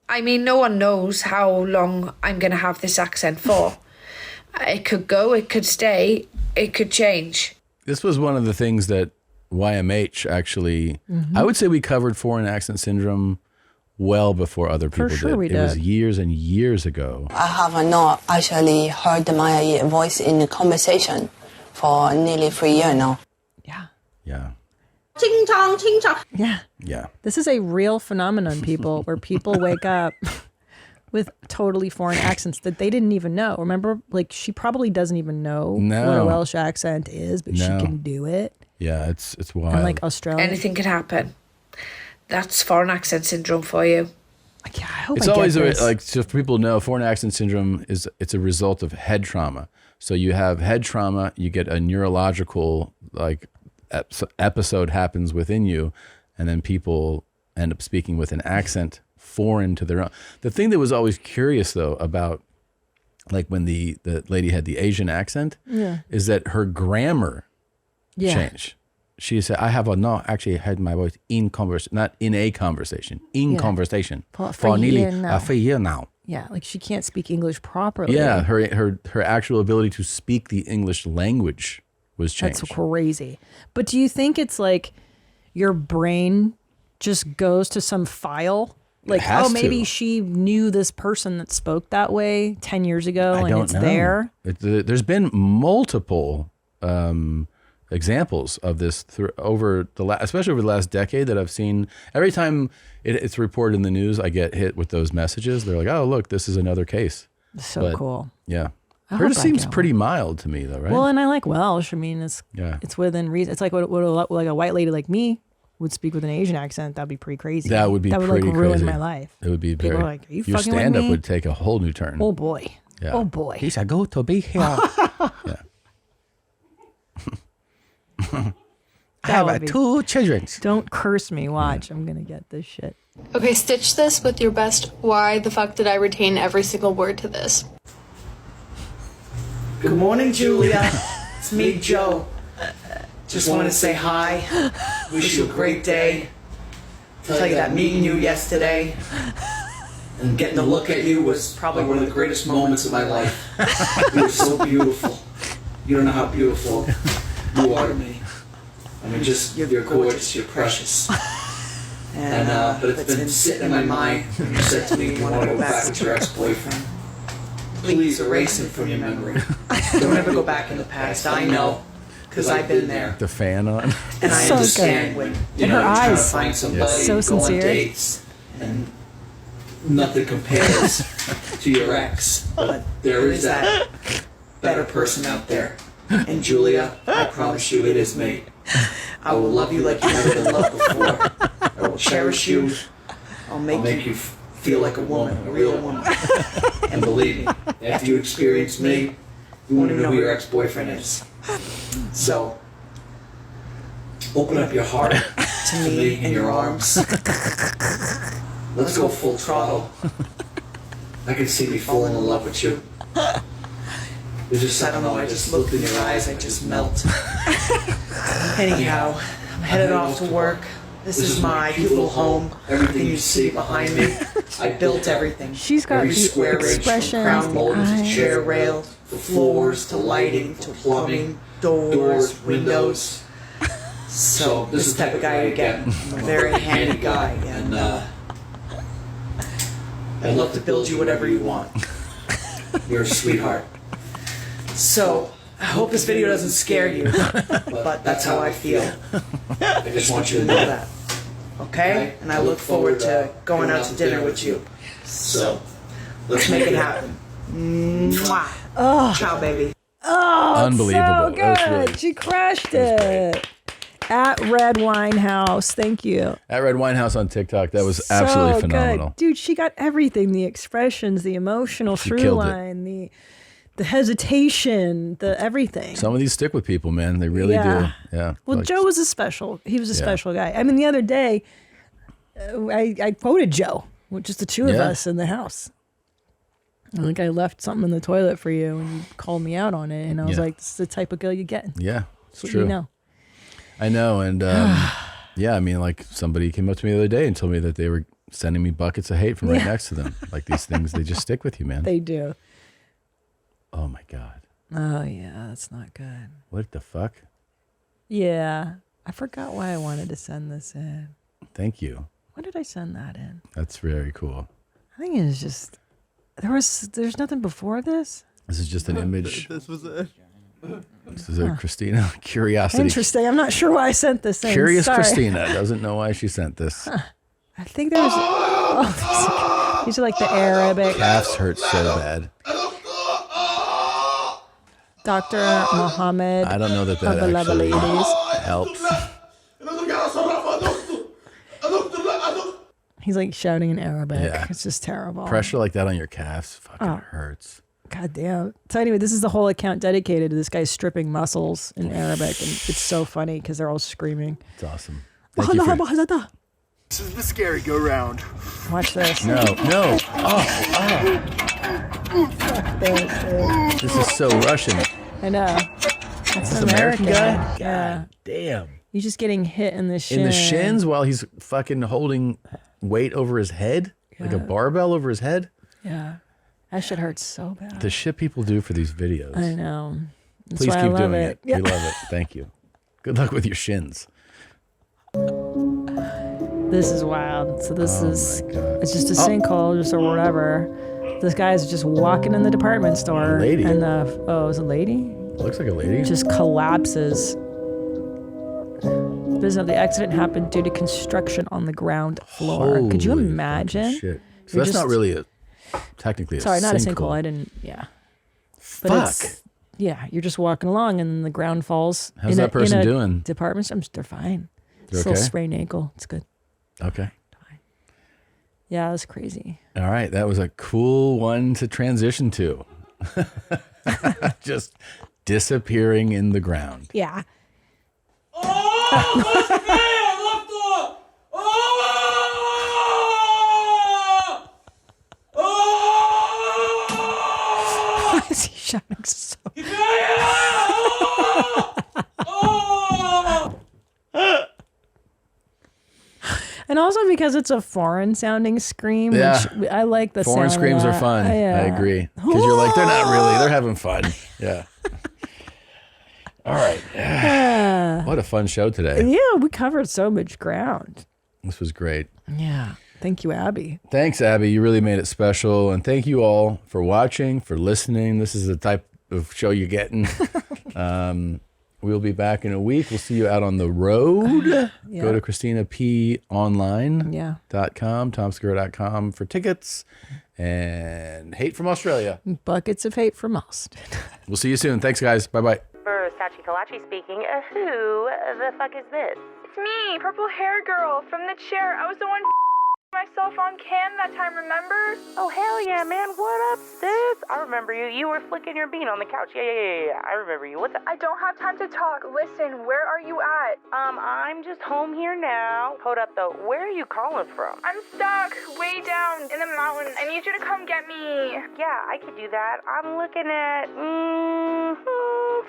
I mean, no one knows how long I'm gonna have this accent for. It could go, it could stay, it could change.
This was one of the things that YMH actually,
Mm-hmm.
I would say we covered foreign accent syndrome well before other people
sure
did.
we
It was
did.
years and years ago.
I have not actually heard my voice in the conversation for nearly 3 years now.
Yeah.
Ching chong, ching chong.
Yeah.
Yeah.
This is a real phenomenon, people, where people wake up with totally foreign accents that they didn't even know. Remember, like, she probably doesn't even know what a
No.
Welsh accent is, but
No.
she can do it.
Yeah, it's wild.
And like Australian.
Anything could happen. That's foreign accent syndrome for you.
I hope
It's
I get
always
this.
like, so for people to know, foreign accent syndrome it's a result of head trauma. So you have head trauma, you get a neurological like episode happens within you, and then people end up speaking with an accent foreign to their own. The thing that was always curious though about like when the lady had the Asian accent is that her grammar changed. She said, I have not actually heard my voice in conversation, not in a conversation, in conversation
For
nearly
a
year now.
Yeah, like she can't speak English properly.
Yeah, her actual ability to speak the English language was changed.
That's crazy. But do you think it's like your brain just goes to some file? Like,
has
oh, maybe
to.
she knew this person that spoke that way 10 years ago
I
and
don't
it's
know.
there.
There's been multiple examples of this over especially over the last decade that I've seen. Every time it's reported in the news, I get hit with those messages. They're like, "Oh, look, this is another case."
So cool.
Yeah,
I
hers
hope I
seems
get
pretty mild to me, though, right?
Well, and I like Welsh. I mean, it's
Yeah.
it's within reason. It's like what like a white lady like me would speak with an Asian accent. That'd be pretty crazy.
That would be
that would
pretty
like ruin
crazy.
my life.
It would be
People
very.
are like, "Are you
your
fucking with
stand-up
me?"
would take a whole new turn.
Oh boy.
Yeah.
Oh boy.
He's a go to be here. Yeah. I have 2 children.
Don't curse me. Watch. I'm gonna get this shit.
Okay, stitch this with your best why the fuck did I retain every single word to this.
Good morning, Julia. It's me, Joe. Just want to say hi. Wish you a great day. Tell you that meeting you yesterday and getting to look at you was probably one of the greatest moments of my life. You were so beautiful. You don't know how beautiful you are to me. I mean, just, you're gorgeous, you're precious. And, but it's been sitting in my mind when you said to me you want to go back with your ex-boyfriend. Please erase him from your memory. Don't ever go back in the past. I know, because I've been there.
The fan on.
And I
So
understand
good.
when you
And
know,
her
you're trying to
eyes.
find somebody,
So
go on
sincere.
dates, and nothing compares to your ex. But there is that better person out there. And Julia, I promise you it is me. I will love you like you've never been loved before. I will cherish you. I'll make you feel like a woman, a real woman. And believe me, after you experience me, you won't even know who your ex-boyfriend is. So, open up your heart to me in your arms. Let's go full throttle. I can see me falling in love with you. There's just, I don't know, I just look in your eyes, I just melt. Anyhow, I'm headed off to work. This is my cute little home. Everything you see behind me, I built everything.
She's got
every
the
square inch, from
expressions,
crown
the
molding to
eyes.
chair rail, to floors, to lighting, to plumbing, doors, windows. So this is the type of guy you get. I'm a very handy guy, and I'd love to build you whatever you want. You're a sweetheart. So, I hope this video doesn't scare you, but that's how I feel. I just want you to know that. Okay? And I look forward to going out to dinner with you. So, let's make it happen. Mwah.
Oh.
Ciao, baby.
Oh,
Unbelievable.
So
That was
good.
really-
She crushed it. At Red Wine House. Thank you.
At Red Wine House on TikTok, that was absolutely
So
phenomenal.
good. Dude, she got everything. The expressions, the emotional
She
through
killed it.
line, the hesitation, the everything.
Some of these stick with people, man. They really
Yeah.
do. Yeah.
Well,
Like,
Joe was he was a
Yeah.
special guy. I mean, the other day, I quoted Joe, with just the two of
Yeah.
us in the house. I think I left something in the toilet for you, and you called me out on it. And I was
Yeah.
like, "This is the type of girl you get."
Yeah, it's
That's what
true.
you know.
I know. And yeah, I mean, like somebody came up to me the other day and told me that they were sending me buckets of hate from right
Yeah.
next to them. Like these things, they just stick with you, man.
They do.
Oh my God.
Oh yeah, that's not good.
What the fuck?
Yeah, I forgot why I wanted to send this in.
Thank you.
When did I send that in?
That's very cool.
I think it was just there's nothing before this.
This is just an image.
This was it.
This is a Christina Curiosity.
Interesting. I'm not sure why I sent this in.
Curious
Sorry.
Christina doesn't know why she sent this.
I think there was. Oh, these are like the Arabic.
Calves hurt so bad.
Dr. Mohammed.
I don't know that
of the
actually
ladies.
helps.
He's like shouting in Arabic.
Yeah.
It's just terrible.
Pressure like that on your calves fucking hurts.
God damn. So anyway, this is the whole account dedicated to this guy stripping muscles in Arabic, and it's so funny because they're all screaming.
It's awesome.
This
is the scary go round.
Watch this.
No. This is so Russian.
I know. That's
This
an
American guy?
Yeah.
Damn.
He's just getting hit in the shin.
In the shins while he's fucking holding weight over his head? Like a barbell over his head?
Yeah. That shit hurts so bad.
The shit people do for these videos.
I know. That's
Please
why I
keep
love
doing
it.
it.
Yeah.
We love it. Thank you. Good luck with your shins.
This is wild. So this is,
my God.
it's just a sinkhole, just or whatever. This guy's just walking in the department store.
Lady.
And is it a lady?
Looks like a lady.
Just collapses. The accident happened due to construction on the ground floor. Could you
Holy
imagine?
Shit. So that's not really technically a
Sorry, not a sinkhole.
sinkhole.
I didn't, yeah. But
Fuck.
yeah, you're just walking along and the ground falls.
How's that person doing?
Department store, they're fine.
They're
Still
okay?
sprained ankle. It's good.
Okay.
Yeah, that's crazy.
All right. That was a cool one to transition to. Just disappearing in the ground.
Yeah. Why is he shouting so? And also because it's a foreign sounding scream,
Yeah.
which I like the
Foreign
sound
screams
of
are
that.
fun.
Yeah.
I agree. Because you're like, they're not really, they're having fun. Yeah. All right. What a fun show today.
Yeah, we covered so much ground.
This was great.
Yeah. Thank you, Abby.
Thanks, Abby. You really made it special. And thank you all for watching, for listening. This is the type of show you're getting. We'll be back in a week. We'll see you out on the road.
Yeah.
Go to ChristinaPOnline.com, TomSegura.com for tickets. And hate from Australia.
Buckets of hate from Austin.
We'll see you soon. Thanks, guys. Bye-bye.
Versace Kolache speaking. Who the fuck is this?
It's me, purple hair girl from the chair. I was the one myself on cam that time, remember?
Oh, hell yeah, man. What up, sis? I remember you. You were flicking your bean on the couch. Yeah. I remember you. What's up?
I don't have time to talk. Listen, where are you at?
I'm just home here now. Hold up, though. Where are you calling from?
I'm stuck way down in the mountains. I need you to come get me.
Yeah, I could do that. I'm looking at,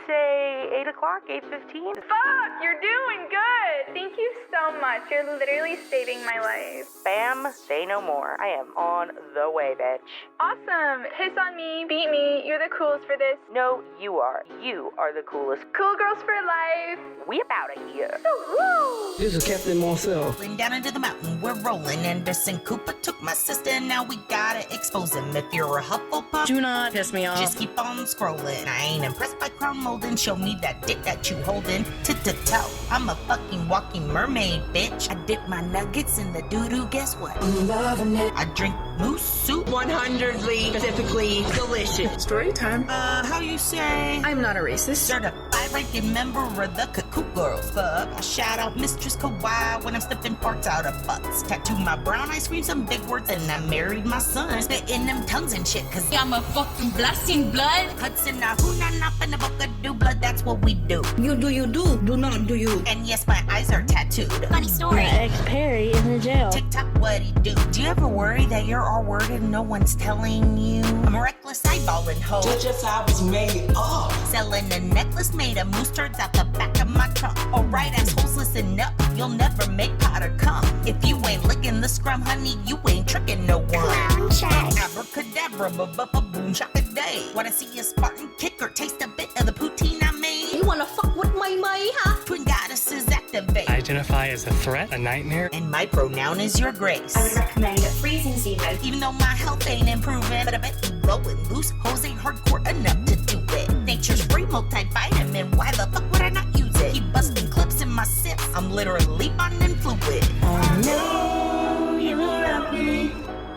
say 8 o'clock, 8:15.
Fuck, you're doing good. Thank you so much. You're literally saving my life.
Bam, say no more. I am on the way, bitch.
Awesome. Hiss on me, beat me. You're the coolest for this.
No, you are. You are the coolest.
Cool girls for life.
We about it here.
Woo!
This is Captain Marcel.
Went down into the mountain, we're rolling. Anderson Cooper took my sister, now we gotta expose him. If you're a Hufflepuff,
Do not piss me off.
just keep on scrolling. I ain't impressed by crown molding. Show me that dick that you holding. Tip-to-toe. I'm a fucking walking mermaid, bitch. I dip my nuggets in the doo-doo. Guess what? I'm loving it. I drink moose soup.
100ly specifically delicious. Story time.
How you say?
I'm not a racist.
Certified ranking member of the Cuckoo Girls Club. I shout out Mistress Kawaii when I'm sniffing parts out of butts. Tattoo my brown eyes, scream some big words, and I married my son. Spitting them tongues and shit, cause I'm a fucking blasting blood. Hudson, Ahuna, Nop, and the book of do blood, that's what we do.
You do, do not do you.
And yes, my eyes are tattooed. Funny story.
My ex Perry is in jail.
TikTok, what'd he do? Do you ever worry that you're all word and no one's telling you? I'm a reckless eyeballing hoe.
Just I was made up.
Selling a necklace made of moose turds out the back of my trunk. Alright, assholes, listen up. You'll never make Potter come. If you ain't licking the scrum, honey, you ain't tricking no one. Clown check. Abracadabra, boom, shock a day. Wanna see a Spartan kick or taste a bit of the poutine I made? You wanna fuck with my huh? Twin goddesses activate.
I identify as a threat, a nightmare.
And my pronoun is your grace.
I would recommend freezing season.
Even though my health ain't improving, but I bet you blowing loose hoes ain't hardcore enough to do it. Nature's free multivitamin, why the fuck would I not use it? Keep busting clips in my sips, I'm literally bonding fluid.
I know you love me.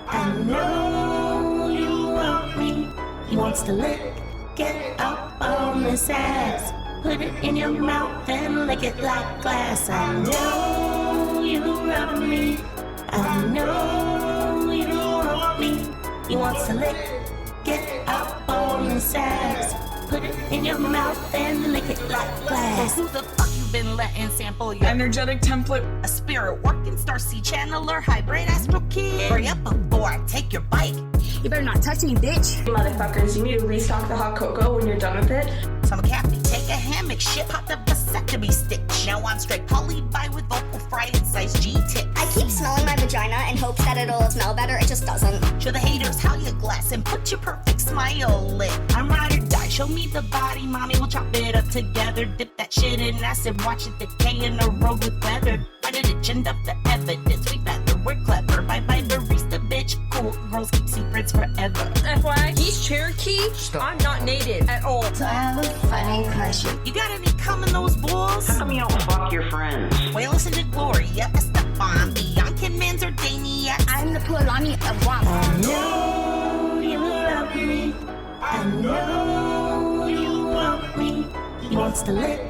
I know you want me. He wants to lick, get up on this ass. Put it in your mouth and lick it like glass. I know you love me. I know you want me. He wants to lick it up on his ass. Put it in your mouth and lick it like glass.
Who the fuck you been letting sample your energetic template? A spirit working star C channeler, hybrid astral kid. Hurry up before I take your bike.
You better not touch me, bitch. Motherfuckers, you need to restock the hot cocoa when you're done with it.
So I'm a Kathy, take a hammock, shit, pop the vasectomy stitch. Now I'm straight poly bi with vocal fry and size G tip.
I keep smelling my vagina in hopes that it'll smell better. It just doesn't.
Show the haters how you glass and put your perfect smile lit. I'm ride or die, show me the body, mommy, we'll chop it up together. Dip that shit in acid, watch it decay in a road with weather. Find it, agenda the evidence, we better, we're clever. Bye bye barista, bitch, cool, girls keep secrets forever.
FYI, he's Cherokee. I'm not native at all.
So I have a funny question.
You got any cum in those balls?
How come you don't fuck your friends?
Well, listen to Gloria, Estefan, Bianca, Manzardania.
I'm the Kolache of Guam.
I know you love me. I know you want me. He wants to lick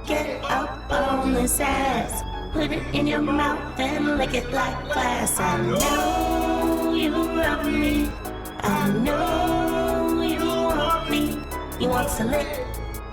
it up on his ass. Put it in your mouth and lick it like glass. I know you love me. I know you want me. He wants to lick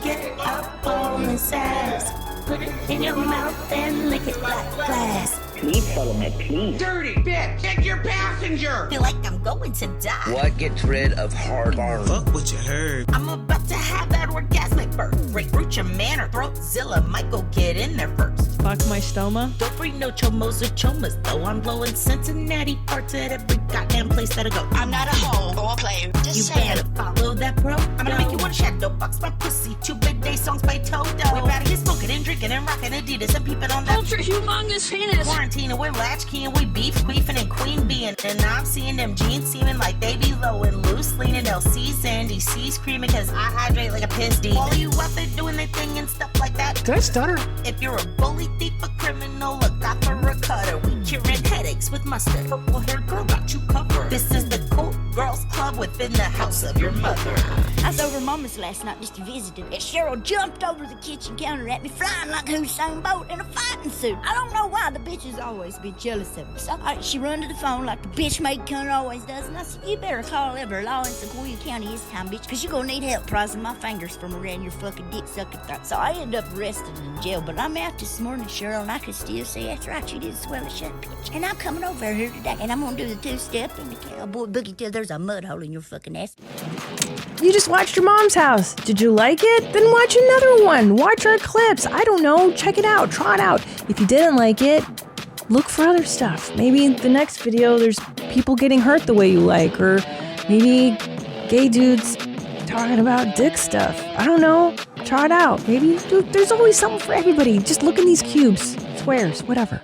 it up on his ass. Put it in your mouth and lick it like glass.
Please follow me, please.
Dirty bitch, check your passenger. Feel like I'm going to die.
What gets rid of hard burn?
Fuck what you heard.
I'm about to have that orgasmic birth. Grapefruit your man or throatzilla might go get in there first.
Fuck my stoma.
Don't bring no chomos or chomas, though I'm blowing Cincinnati parts at every goddamn place that I go.
I'm not a hoe or a player. Just
You
saying.
better follow that, bro. I'm gonna make you wanna shadow box my pussy. 2 big day songs by Toto. We better get smoking and drinking and rocking Adidas and peeping on that
Ultra humongous penis.
quarantine. And we're latchkey and we beef, queefing and queen being. And I'm seeing them jeans seeming like they be low and loose, leaning LC's and DC's creaming cause I hydrate like a piss demon. All of you out there doing their thing and stuff like that.
Did I stutter?
If you're a bully, thief, a criminal, a goth or a cutter, we curing headaches with mustard. Purple hair girl got you covered. This is the Cool Girls Club within the house of your mother.
I was over at Mama's last night just to visit her. And Cheryl jumped over the kitchen counter at me, flying like Usain Bolt in a fighting suit. I don't know why the bitch has always been jealous of me. So she run to the phone like the bitch made cunt always does. And I said, you better call ever law in Segura County this time, bitch, because you're going to need help prizing my fingers from around your fucking dick sucking throat. So I ended up arrested in jail. But I'm out this morning, Cheryl, and I can still say that's right. You did swell a shut bitch. And I'm coming over here today, and I'm going to do the 2-step and the cowboy boogie till there's a mud hole in your fucking ass.
You just watched your mom's house. Did you like it? Then watch another one. Watch our clips. I don't know. Check it out. Try it out. If you didn't like it, look for other stuff. Maybe in the next video, there's people getting hurt the way you like, or maybe gay dudes talking about dick stuff. I don't know. Try it out. Maybe there's always something for everybody. Just look in these cubes, squares, whatever.